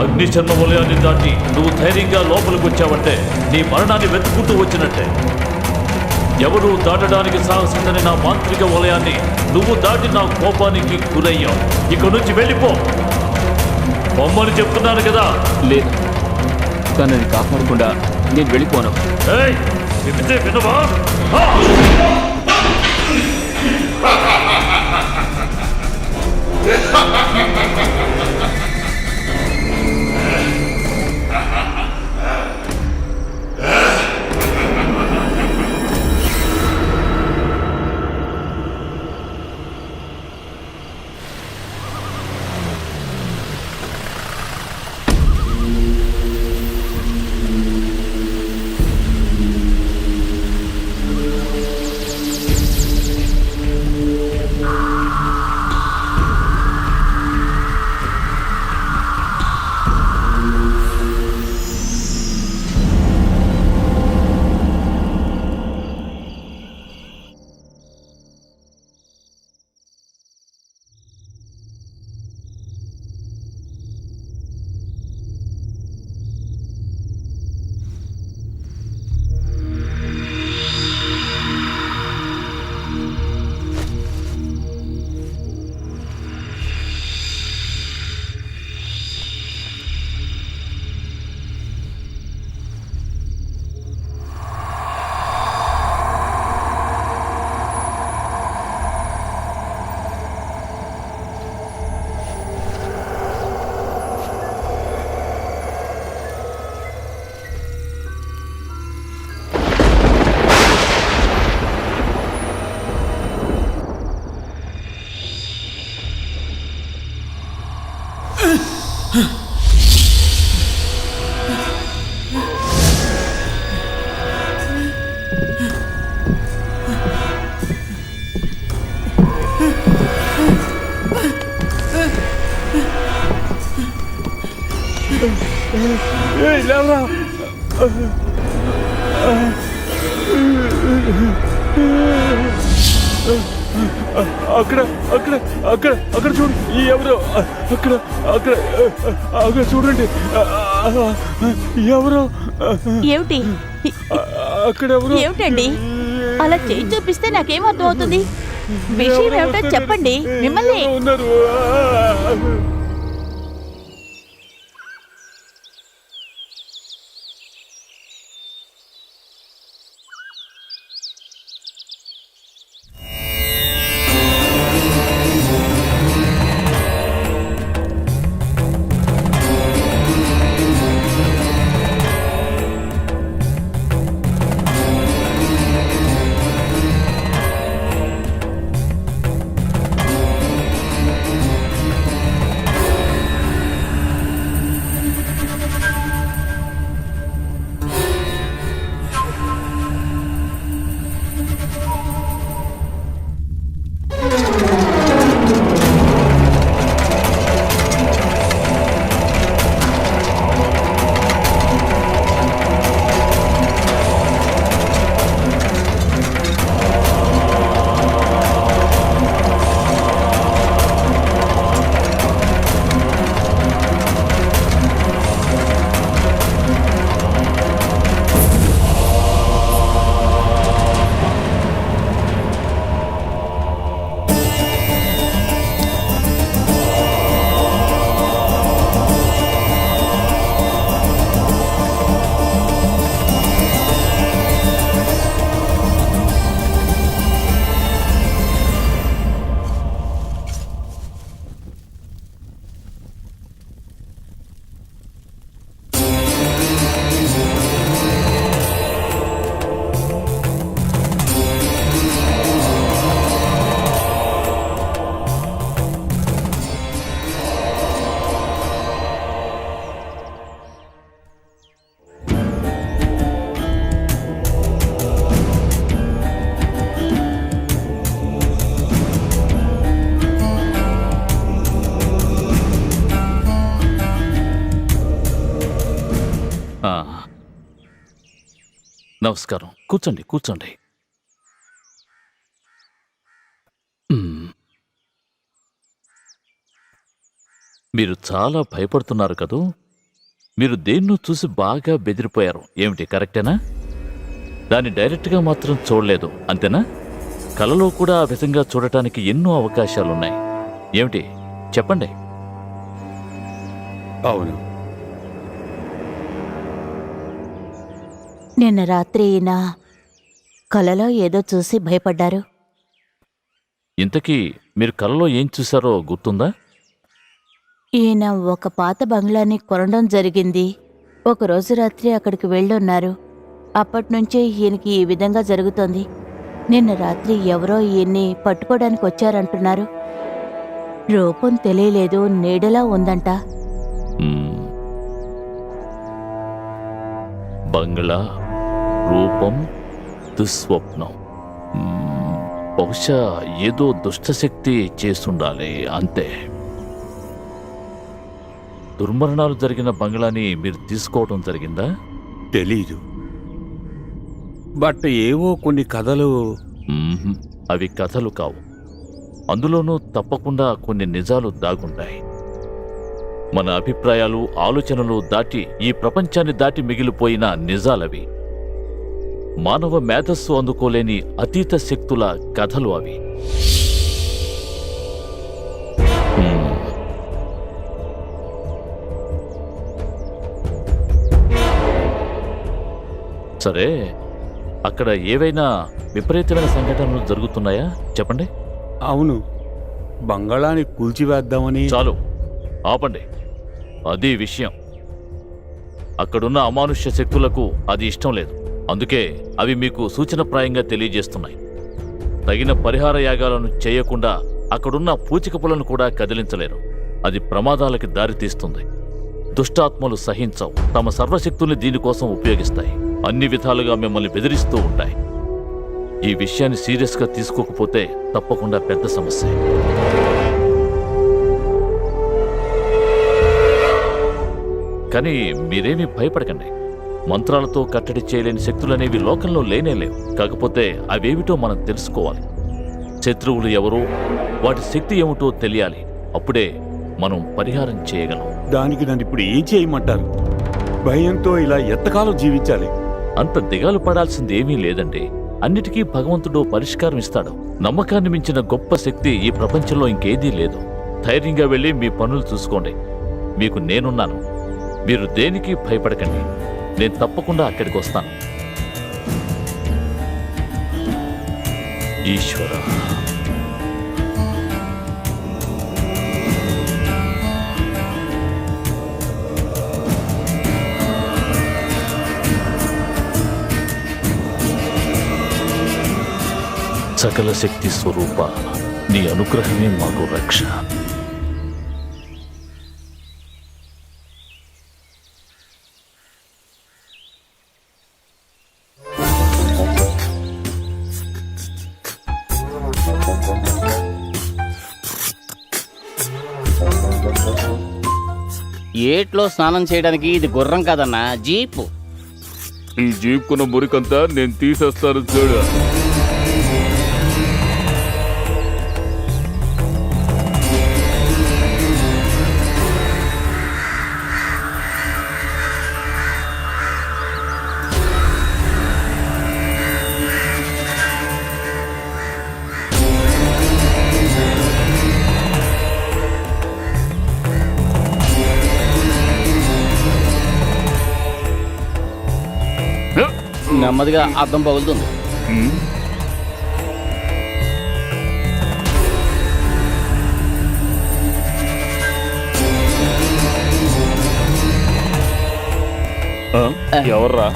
అగ్నిశర్మ వలయాన్ని దాటి నువ్వు ధైర్యంగా లోపలికి వచ్చావంటే నీ మరణాన్ని వెతుక్కుంటూ వచ్చినట్టే. ఎవరూ దాటడానికి సాహసిందని నా మాంత్రిక వలయాన్ని నువ్వు దాటి నా కోపానికి గురయ్యావు. ఇక నుంచి వెళ్ళిపో. బొమ్మని చెప్తున్నాను కదా. లేదు, తనని కాపాడకుండా నేను వెళ్ళిపోను. ఏయ్, చెబితే వినవా? ఆ! లేవరా. అక్కడ అక్కడ అక్కడ అక్కడ చూడు, ఎవరు అక్కడ అక్కడ అక్కడ చూడండి, ఎవరు ఏమిటి? అక్కడ ఎవరు? ఏమిటండి? అలా చేయి చూపిస్తే నాకేం అర్థం అవుతుంది? విషయం ఏమిటో చెప్పండి. మిమ్మల్ని ఉన్నారు. నమస్కారం. కూర్చోండి, కూర్చోండి. మీరు చాలా భయపడుతున్నారు కదూ? మీరు దేన్నో చూసి బాగా బెదిరిపోయారు. ఏమిటి, కరెక్టేనా? దాన్ని డైరెక్ట్గా మాత్రం చూడలేదు, అంతేనా? కలలో కూడా ఆ విధంగా చూడటానికి ఎన్నో అవకాశాలున్నాయి. ఏమిటి, చెప్పండి. అవును. నిన్న రాత్రి ఈయన కలలో ఏదో చూసి భయపడ్డారు. ఇంతకీ మీరు కలలో ఏం చూశారో గుర్తుందా? ఈయన ఒక పాత బంగ్లాని కొనడం జరిగింది. ఒకరోజు రాత్రి అక్కడికి వెళ్ళున్నారు. అప్పటినుంచే ఈయనకి ఈ విధంగా జరుగుతోంది. నిన్న రాత్రి ఎవరో ఈయన్ని పట్టుకోవడానికి వచ్చారంటున్నారు. రూపం తెలియలేదు, నీడలా ఉందంట. బంగ్లా, రూపం, దుస్వప్నం. బహుశా ఏదో దుష్టశక్తి చేస్తుండాలి, అంతే. దుర్మరణాలు జరిగిన బంగ్లాని మీరు తీసుకోవడం జరిగిందా? తెలీదు, బట్ ఏవో కొన్ని కథలు. అవి కథలు కావు. అందులోనూ తప్పకుండా కొన్ని నిజాలు దాగుంటాయి. మన అభిప్రాయాలు, ఆలోచనలు దాటి, ఈ ప్రపంచాన్ని దాటి మిగిలిపోయిన నిజాలవి. మానవ మేధస్సు అందుకోలేని అతీత శక్తుల కథలు అవి. సరే, అక్కడ ఏవైనా విపరీతమైన సంఘటనలు జరుగుతున్నాయా? చెప్పండి. అవును, బంగాళాని కూల్చివేద్దామని. చాలు, ఆపండి. అది విషయం. అక్కడున్న అమానుష్య శక్తులకు అది ఇష్టం లేదు. అందుకే అవి మీకు సూచనప్రాయంగా తెలియజేస్తున్నాయి. తగిన పరిహార యాగాలను చేయకుండా అక్కడున్న పూచికపులను కూడా కదిలించలేరు. అది ప్రమాదాలకి దారితీస్తుంది. దుష్టాత్మలు సహించవు. తమ సర్వశక్తుల్ని దీనికోసం ఉపయోగిస్తాయి. అన్ని విధాలుగా మిమ్మల్ని బెదిరిస్తూ ఉంటాయి. ఈ విషయాన్ని సీరియస్గా తీసుకోకపోతే తప్పకుండా పెద్ద సమస్య. కానీ మీరేమీ భయపడకండి. మంత్రాలతో కట్టడి చేయలేని శక్తులనేవి లోకంలో లేనేలేవు. కాకపోతే అవేమిటో మనం తెలుసుకోవాలి. శత్రువులు ఎవరో, వాటి శక్తి ఏమిటో తెలియాలి. అప్పుడే మనం పరిహారం చేయగలం. దానికి నన్ను ఇప్పుడు ఏం చేయమంటారు? భయంతో ఇలా ఎంతకాలం జీవించాలి? అంత దిగాలు పడాల్సింది ఏమీ లేదండి. అన్నిటికీ భగవంతుడు పరిష్కారం ఇస్తాడు. నమ్మకాన్ని మించిన గొప్ప శక్తి ఈ ప్రపంచంలో ఇంకేదీ లేదు. ధైర్యంగా వెళ్ళి మీ పనులు చూసుకోండి. మీకు నేనున్నాను. మీరు దేనికి భయపడకండి. నేను తప్పకుండా అక్కడికి వస్తాను. ఈశ్వర. సకల శక్తి స్వరూప, నీ అనుగ్రహమే మాకు రక్ష. ఏట్లో స్నానం చేయడానికి ఇది గుర్రం కాదన్నా, జీపు. ఈ జీపుకున్న మురికంతా నేను తీసేస్తాను చూడు. నెమ్మదిగా అద్దం పగులుతుంది. ఎవర్రా?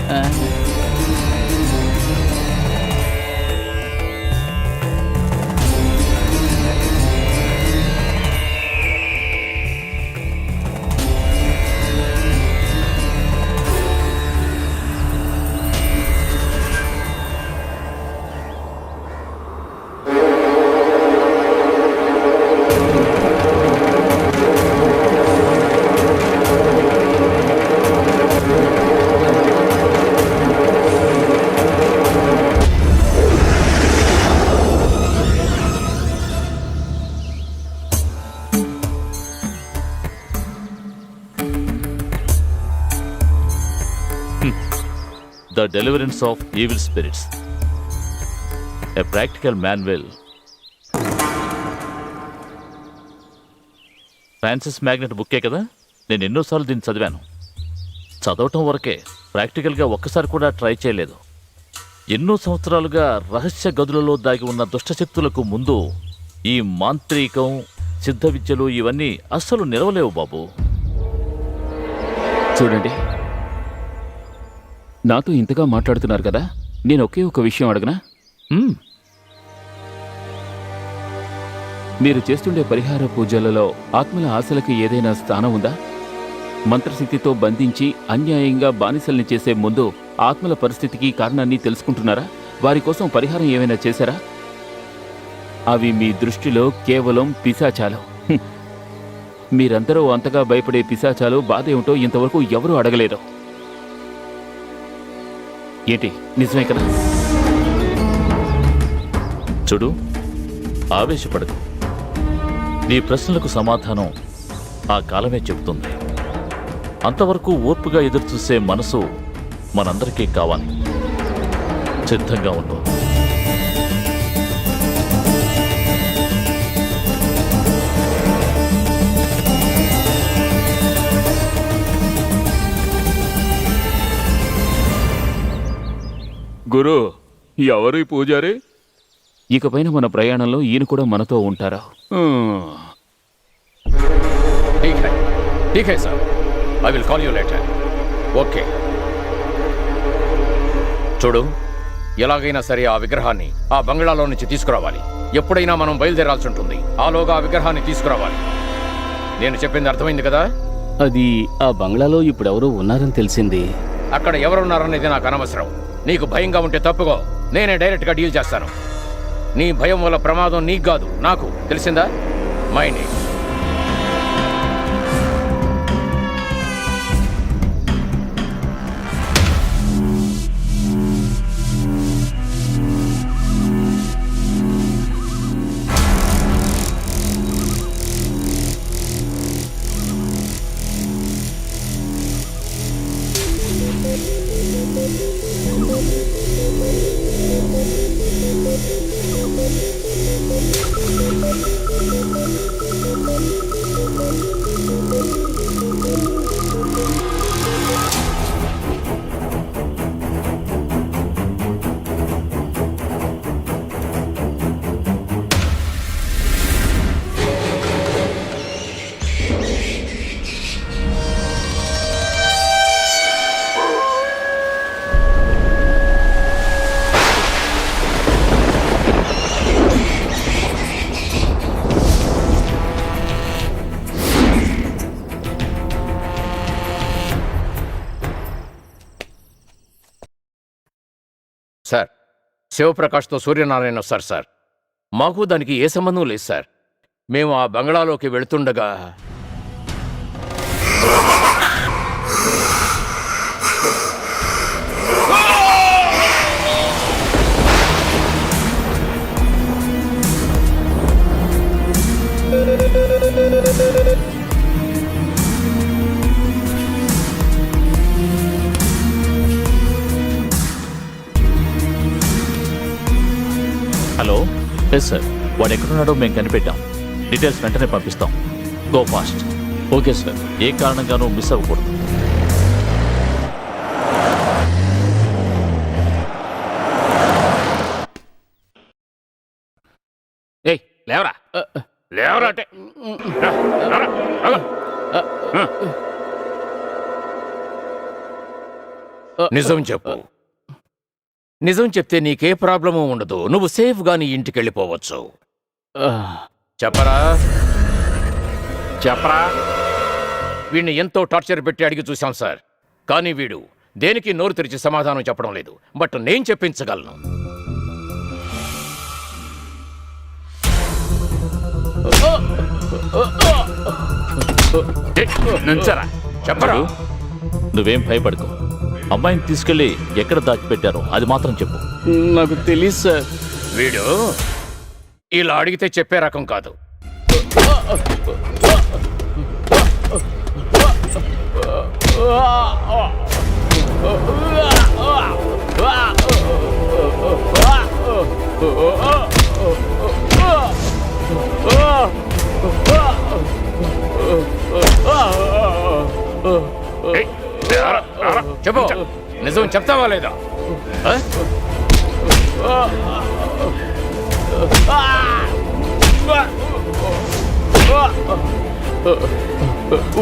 The Deliverance of Evil Spirits. A practical manual. Francis Magnet బుక్కే కదా. నేను ఎన్నోసార్లు దీన్ని చదివాను. చదవటం వరకే, ప్రాక్టికల్గా ఒక్కసారి కూడా ట్రై చేయలేదు. ఎన్నో సంవత్సరాలుగా రహస్య గదులలో దాగి ఉన్న దుష్టశక్తులకు ముందు ఈ మాంత్రికం, సిద్ధ విద్యలు ఇవన్నీ అస్సలు నిలవలేవు బాబు. చూడండి, నాతో ఇంతగా మాట్లాడుతున్నారు కదా, నేను ఒకే ఒక విషయం అడగనా? మీరు చేస్తుండే పరిహార పూజలలో ఆత్మల ఆశలకి ఏదైనా స్థానం ఉందా? మంత్రశక్తితో బంధించి అన్యాయంగా బానిసల్ని చేసే ముందు ఆత్మల పరిస్థితికి కారణాన్ని తెలుసుకుంటున్నారా? వారి కోసం పరిహారం ఏమైనా చేశారా? అవి మీ దృష్టిలో కేవలం పిశాచాలు. మీరందరూ అంతగా భయపడే పిశాచాలు బాధ ఏమిటో ఇంతవరకు ఎవరూ అడగలేదు. ఏంటి, నిజమే కదా? చూడు, ఆవేశపడకు. నీ ప్రశ్నలకు సమాధానం ఆ కాలమే చెబుతుంది. అంతవరకు ఓర్పుగా ఎదురుచూసే మనసు మనందరికీ కావాలి. సిద్ధంగా ఉండు. గురు, ఎవరు ఈ పూజారి? ఇకపైన మన ప్రయాణంలో ఈయన కూడా మనతో ఉంటారా? ठीक है sir, I will call you later. Okay. చూడు, ఎలాగైనా సరే ఆ విగ్రహాన్ని ఆ బంగ్లాలో నుంచి తీసుకురావాలి. ఎప్పుడైనా మనం బయలుదేరాల్సి ఉంటుంది. ఆలోగా ఆ విగ్రహాన్ని తీసుకురావాలి. నేను చెప్పింది అర్థమైంది కదా? అది ఆ బంగ్లాలో ఇప్పుడెవరో ఉన్నారని తెలిసింది. అక్కడ ఎవరున్నారనేది నాకు అనవసరం. నీకు భయంగా ఉంటే తప్పుకో, నేనే డైరెక్ట్గా డీల్ చేస్తాను. నీ భయం వల్ల ప్రమాదం నీకు కాదు, నాకు. తెలిసిందా? మైండ్. సార్, శివప్రకాష్తో సూర్యనారాయణ వస్తారు సార్. మాకు దానికి ఏ సంబంధం లేదు సార్. మేము ఆ బంగ్లాలోకి వెళుతుండగా హలో, ఎస్ సార్. వాడు ఎక్కడున్నాడో మేము కనిపెట్టాం. డీటెయిల్స్ వెంటనే పంపిస్తాం. Go fast. Okay sir. ఏ కారణంగానూ మిస్ అవ్వకూడదు. ఏయ్ లేవరా, లేవరా అంటే రా, రారా, రారా. నిజం చెప్పు. నిజం చెప్తే నీకే ప్రాబ్లము ఉండదు. నువ్వు సేఫ్గా నీ ఇంటికి వెళ్ళిపోవచ్చు. చెప్పరా, చెప్పరా. వీడిని ఎంతో టార్చర్ పెట్టి అడిగి చూశాం సార్, కానీ వీడు దేనికి నోరు తెరిచి సమాధానం చెప్పడం లేదు. బట్ నేను చెప్పించగలను. నుంచరా, చెప్పరా. నువ్వేం భయపడకు. అమ్మాయిని తీసుకెళ్ళి ఎక్కడ దాచిపెట్టారో అది మాత్రం చెప్పు. నాకు తెలియదు సార్. వీడు ఇలా అడిగితే చెప్పే రకం కాదు. చెప్పు, నిజం చెప్తావా లేదా?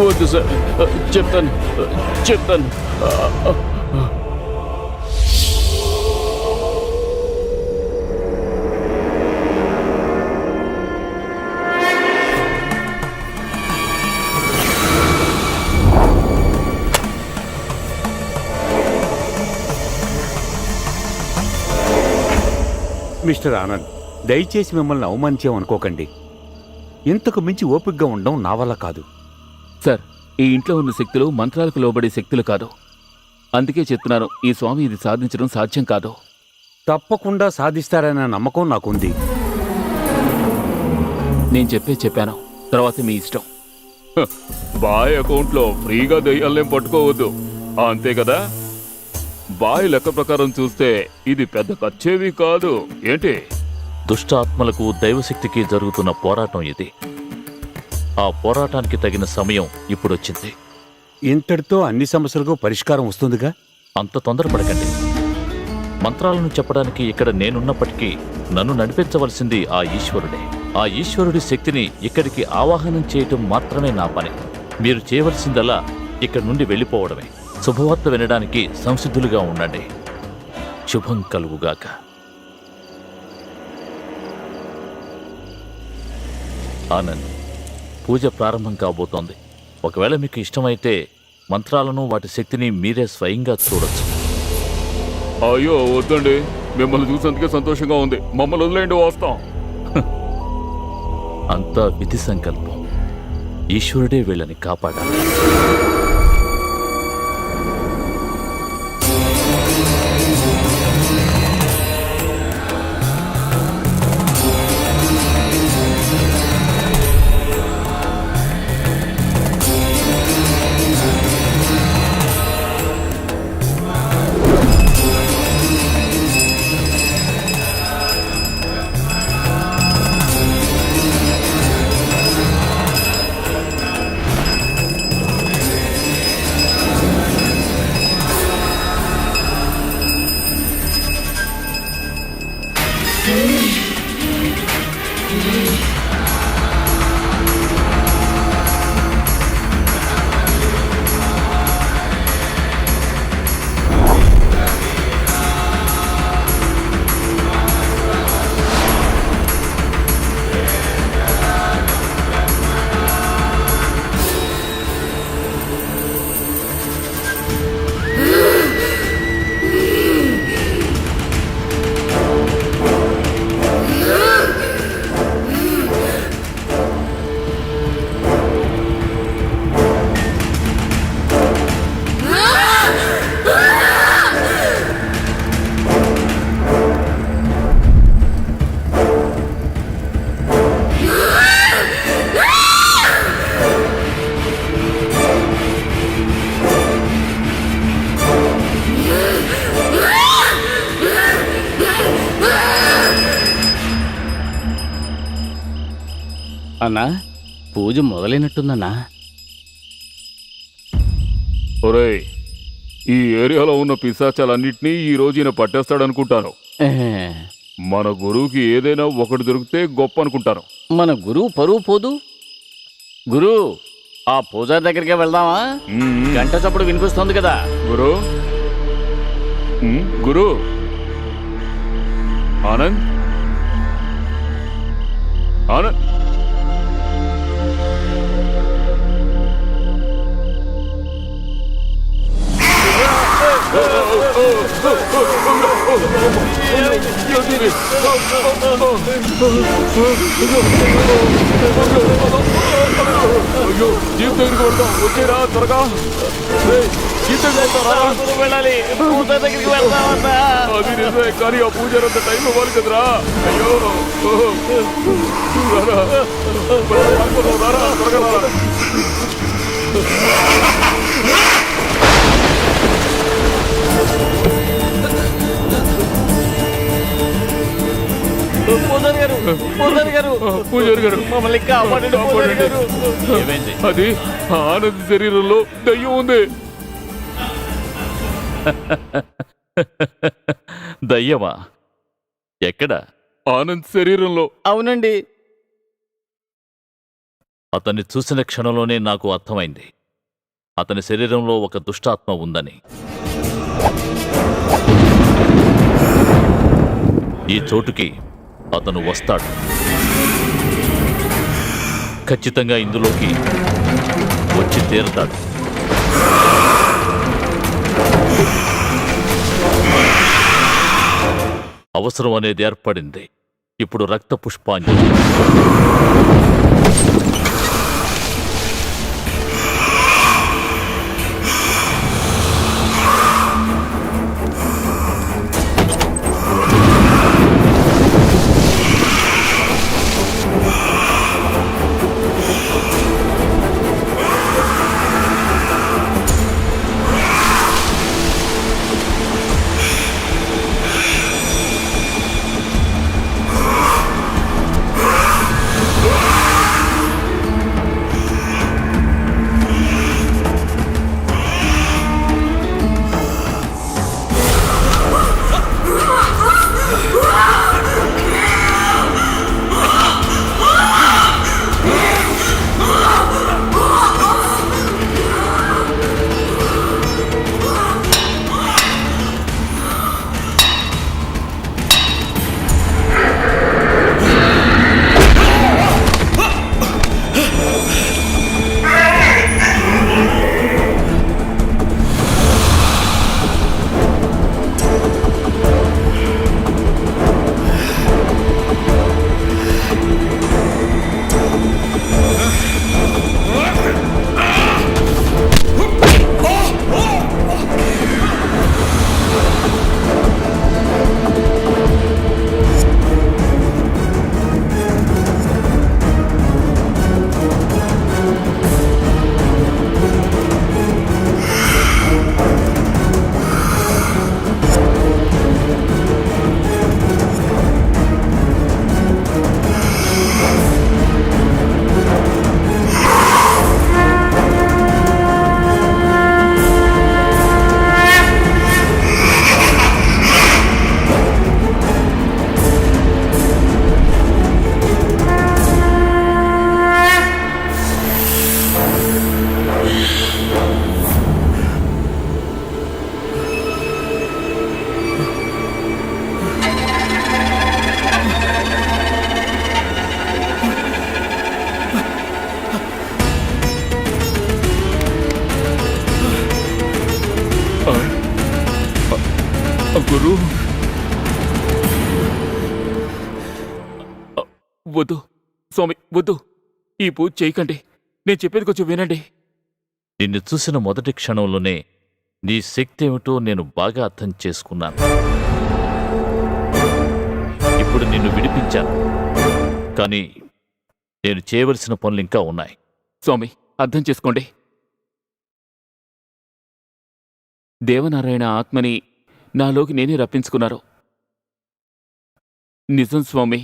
వద్దు సార్, చెప్తాను చెప్తాను. మిస్టర్ ఆనంద్, దయచేసి మిమ్మల్ని అవమానించామనుకోకండి. ఇంతకు మించి ఓపికగా ఉండడం నా వల్ల కాదు. సార్, ఈ ఇంట్లో ఉన్న శక్తులు మంత్రాలకు లోబడే శక్తులు కాదు. అందుకే చెప్తున్నాను, ఈ స్వామి ఇది సాధించడం సాధ్యం కాదు. తప్పకుండా సాధిస్తారనే నమ్మకం నాకుంది. నేను చెప్పాను, తర్వాత మీ ఇష్టం. బాయ్ అకౌంట్లో ఫ్రీగా దెయ్యాలేం పట్టుకోవద్దు, అంతే కదా? బాయ్ లెక్క ప్రకారం చూస్తే ఇది పెద్ద ఖర్చేవి కాదు. ఏంటి? దుష్ట ఆత్మలకు దైవశక్తికి జరుగుతున్న పోరాటం ఇది. ఆ పోరాటానికి తగిన సమయం ఇప్పుడొచ్చింది. ఇంతటితో అన్ని సమస్యలకు పరిష్కారం వస్తుందిగా? అంత తొందరపడకండి. మంత్రాలను చెప్పడానికి ఇక్కడ నేనున్నప్పటికీ నన్ను నడిపించవలసింది ఆ ఈశ్వరుడే. ఆ ఈశ్వరుడి శక్తిని ఇక్కడికి ఆవాహనం చేయటం మాత్రమే నా పని. మీరు చేయవలసిందల్లా ఇక్కడి నుండి వెళ్ళిపోవడమే. శుభవార్త వినడానికి సంసిద్ధులుగా ఉండండి. శుభం కలుగుగాక. ఆనంద్, పూజ ప్రారంభం కాబోతోంది. ఒకవేళ మీకు ఇష్టమైతే మంత్రాలను వాటి శక్తిని మీరే స్వయంగా చూడొచ్చు. అయ్యో వద్దండి, మిమ్మల్ని చూసేందుకే సంతోషంగా ఉంది. మమ్మల్ని వదిలేండి, వస్తాం. అంతా విధి సంకల్పం. ఈశ్వరుడే వీళ్ళని కాపాడాలి. అన్నా పూజ మొదలైనట్టుందన్నా. ఒరేయ్, ఈ ఏరియాలో ఉన్న పిశాచాలన్నింటినీ ఈ రోజు ఈయన పట్టేస్తాడనుకుంటాను. ఏ, మన గురువుకి ఏదైనా ఒకటి దొరికితే గొప్ప అనుకుంటాను. మన గురువు పరువు పోదు. గురు, ఆ పూజారి దగ్గరికి వెళ్దామా? గంట చప్పుడు వినిపిస్తోంది కదా. గురు గురు ఆనంద్ ఆనంద్ అయ్యో, జీప్ దగ్గరికి వెళ్దాం. వచ్చేరా త్వరగా. జీప్ దగ్గరికి వెళ్తారా? వెళ్ళాలి, పూజారి దగ్గరికి వెళ్దామన్నా. అది నిజమే, కానీ ఆ పూజారి అంత టైం ఇవ్వాలి కదరా. అయ్యో రారా, రారా, త్వరగా రారా. పూజారి గారు, పూజారి గారు, పూజారి గారు మమ్మల్ని కాపాడండి పూజారి గారు. ఏమైంది? అది ఆనంద్ శరీరంలో దయ్యం ఉంది. దయ్యమా? ఎక్కడ? ఆనంద్ శరీరంలో. అవునండి. అతన్ని చూసిన క్షణంలోనే నాకు అర్థమైంది అతని శరీరంలో ఒక దుష్టాత్మ ఉందని. ఈ చోటుకి అతను వస్తాడు. ఖచ్చితంగా ఇందులోకి వచ్చి తీరుతాడు. అవసరం అనేది ఏర్పడింది. ఇప్పుడు రక్త పుష్పాంజలి. వద్దు స్వామి, వద్దు. ఈ పూజ చేయకండి. నేను చెప్పేది కొంచెం వినండి. నిన్ను చూసిన మొదటి క్షణంలోనే నీ శక్తి ఏమిటో నేను బాగా అర్థం చేసుకున్నాను. ఇప్పుడు నిన్ను విడిపించాను, కానీ నేను చేయవలసిన పనులు ఇంకా ఉన్నాయి. స్వామి, అర్థం చేసుకోండి. దేవనారాయణ ఆత్మని నాలోకి నేనే రప్పించుకున్నారు. నిజం స్వామి.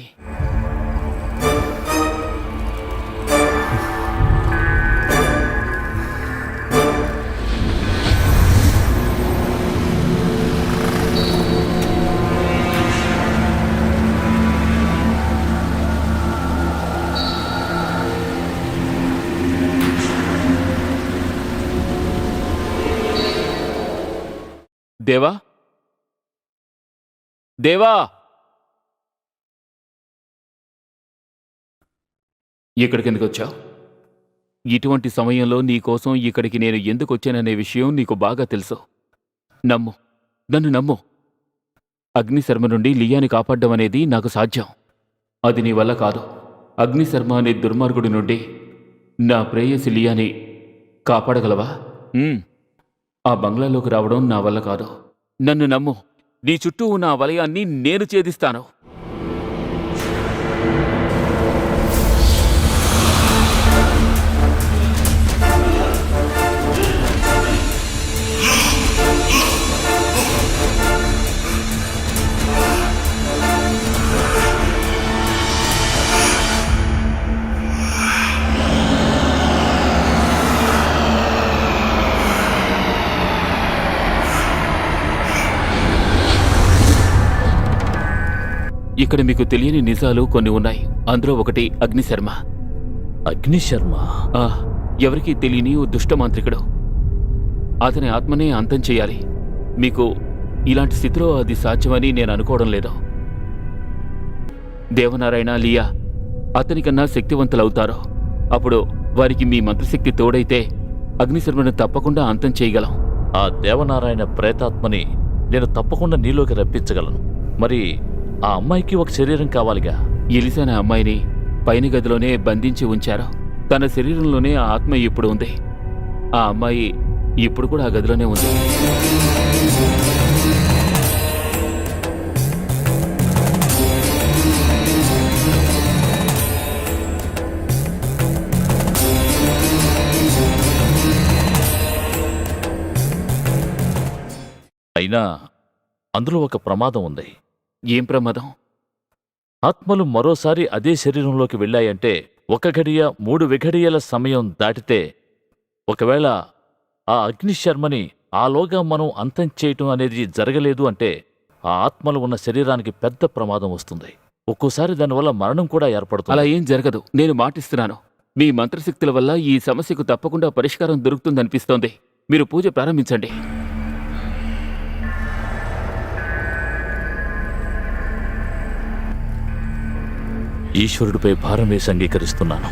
దేవా, దేవా, ఇక్కడికి ఎందుకు వచ్చావు? ఇటువంటి సమయంలో నీకోసం ఇక్కడికి నేను ఎందుకు వచ్చాననే విషయం నీకు బాగా తెలుసు. నమ్ము, నన్ను నమ్ము. అగ్నిశర్మ నుండి లియాని కాపాడడం అనేది నాకు సాధ్యం. అది నీ వల్ల కాదు. అగ్నిశర్మ అనే దుర్మార్గుడి నుండి నా ప్రేయసి లియాని కాపాడగలవా? ఆ బంగ్లాలోకి రావడం నా వల్ల కాదు. నన్ను నమ్ము. నీ చుట్టూ ఉన్న ఆ వలయాన్ని నేను ఛేదిస్తాను. ఇక్కడ మీకు తెలియని నిజాలు కొన్ని ఉన్నాయి. అందులో ఒకటి అగ్నిశర్మ. అగ్నిశర్మ? ఎవరికీ తెలియని ఓ దుష్టమాంత్రికుడు. అతని ఆత్మనే అంతం చేయాలి. మీకు ఇలాంటి స్థితిలో అది సాధ్యమని నేను అనుకోవడం లేదు. దేవనారాయణ, లియా అతనికన్నా శక్తివంతులవుతారు. అప్పుడు వారికి మీ మంత్రశక్తి తోడైతే అగ్నిశర్మను తప్పకుండా అంతం చేయగలం. ఆ దేవనారాయణ ప్రేతాత్మని నేను తప్పకుండా నీలోకి రప్పించగలను. మరి ఆ అమ్మాయికి ఒక శరీరం కావాలిగా? ఎలిసా అనే అమ్మాయిని పైన గదిలోనే బంధించి ఉంచారు. తన శరీరంలోనే ఆ ఆత్మ ఇప్పుడు ఉంది. ఆ అమ్మాయి ఇప్పుడు కూడా ఆ గదిలోనే ఉంది. అయినా అందులో ఒక ప్రమాదం ఉంది. ఏం ప్రమాదం? ఆత్మలు మరోసారి అదే శరీరంలోకి వెళ్ళాయంటే 1 ఘడియ 3 విఘడియల సమయం దాటితే, ఒకవేళ ఆ అగ్నిశర్మని ఆలోగా మనం అంతం చేయటం అనేది జరగలేదు అంటే ఆ ఆత్మలు ఉన్న శరీరానికి పెద్ద ప్రమాదం వస్తుంది. ఒక్కోసారి దానివల్ల మరణం కూడా ఏర్పడుతుంది. అలా ఏం జరగదు, నేను మాటిస్తున్నాను. మీ మంత్రశక్తుల వల్ల ఈ సమస్యకు తప్పకుండా పరిష్కారం దొరుకుతుందనిపిస్తోంది. మీరు పూజ ప్రారంభించండి. ఈశ్వరుడిపై భారం వేసి అంగీకరిస్తున్నాను.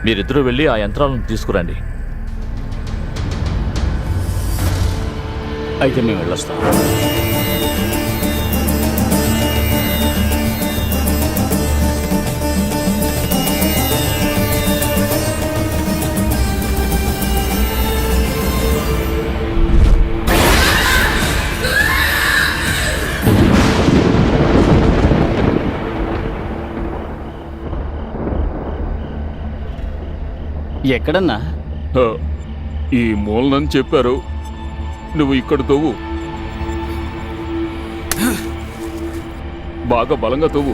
మీరిద్దరూ వెళ్ళి ఆ యంత్రాలను తీసుకురండి. అయితే మేము వెళ్ళొస్తాం. ఎక్కడన్నా? ఈ మూలనని చెప్పారు. నువ్వు ఇక్కడ తవ్వు, బాగా బలంగా తవ్వు.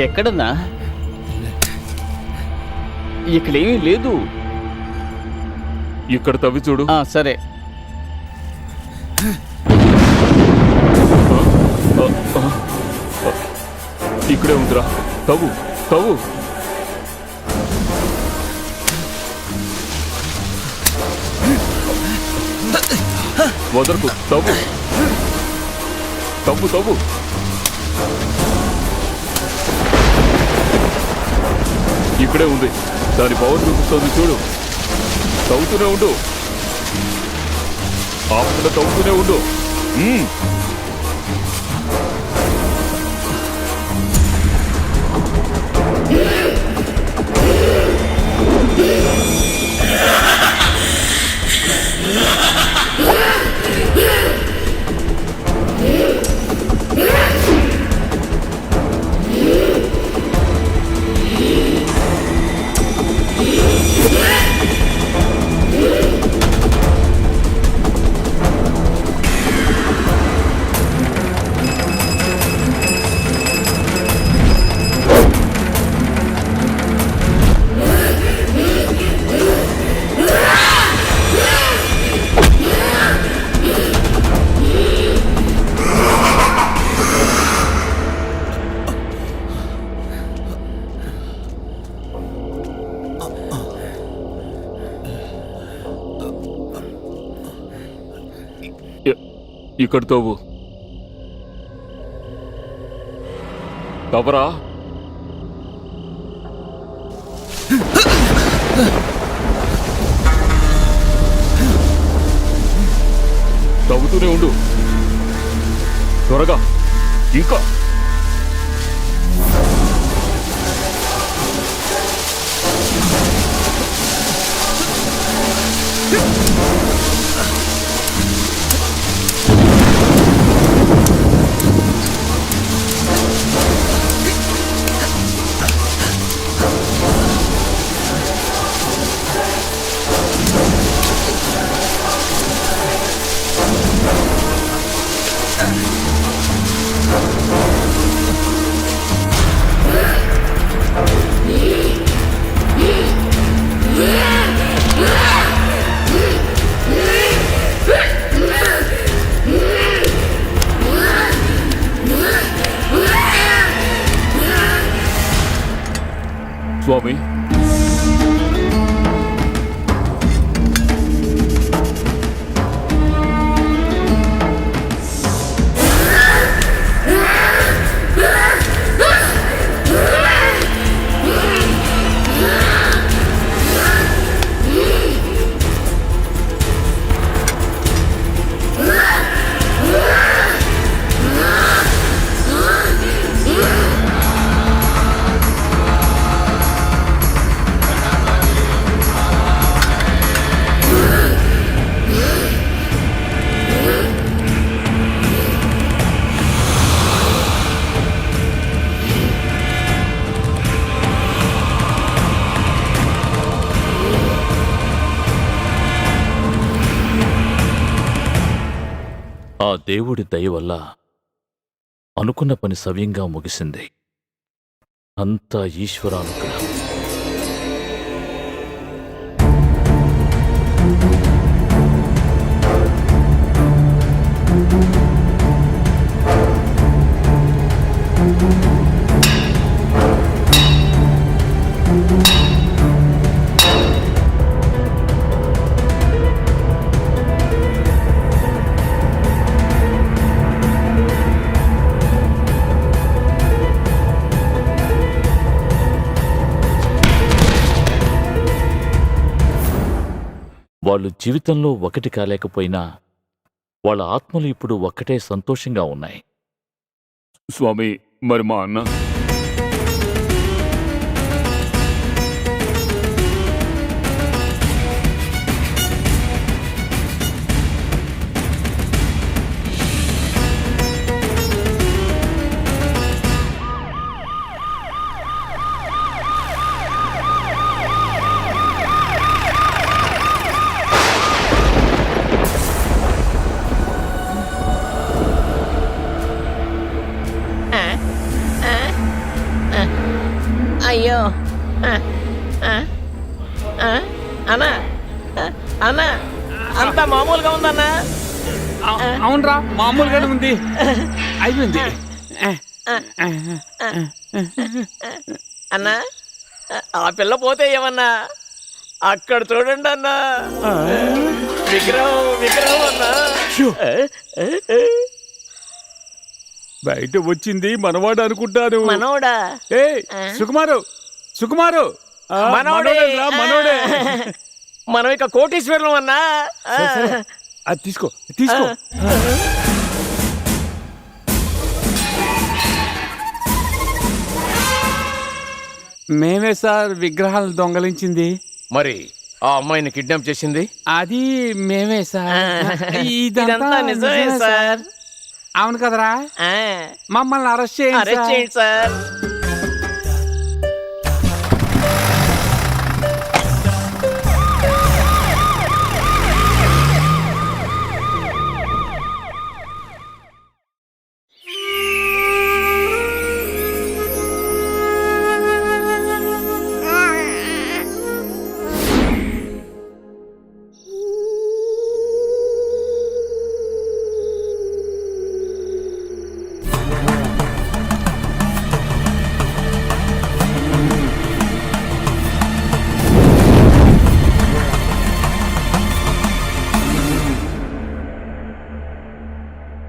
ఎక్కడన్నా? ఇక్కడేమీ లేదు. ఇక్కడ తవ్వి చూడు. సరే. ఇక్కడే ఉందిరా. తవ్వు తవ్వు. వదలకు. తవ్వు తవ్వు తవ్వు. ఇక్కడే ఉంది. దాని పవర్ చూపిస్తుంది చూడు. తవ్వుతూనే ఉండు. ఆపకుండా తవ్వుతూనే ఉండు. ఇక్కడ తోవు కవరా. తవ్వుతూనే ఉండు, త్వరగా ఇంకా. స్వామి, ఆ దేవుడి దయ వల్ల అనుకున్న పని సవ్యంగా ముగిసింది. అంతా ఈశ్వరానుగ్రహం. వాళ్ళు జీవితంలో ఒకటి కాలేకపోయినా వాళ్ళ ఆత్మలు ఇప్పుడు ఒక్కటే సంతోషంగా ఉన్నాయి. స్వామి, మరి మా అన్న? అయ్యో అన్నా అన్నా అంతా మామూలుగా ఉందన్నా. అవునరా, మామూలుగానే ఉంది. అయిపోయింది. అన్నా ఆ పిల్ల పోతే ఏమన్నా అక్కడ చూడండి అన్నా, విగ్రహం విగ్రహం అన్నా. బయట వచ్చింది మనవాడు అనుకుంటాను. మనోడా? ఏ సుకుమారు, సుకుమారు, మనోడే మనోడే. మనం ఇక కోటీశ్వరులం అన్నా. అది తీసుకో, తీసుకో. మేమే సార్ విగ్రహాలు దొంగలించింది. మరి ఆ అమ్మాయిని కిడ్నాప్ చేసింది? అది మేమే సార్. ఇదంతా నిజమే సార్. అవును కదరా, ఆ, మమ్మల్ని అరెస్ట్ చేయండి అరెస్ట్ సార్. చేయండి సార్.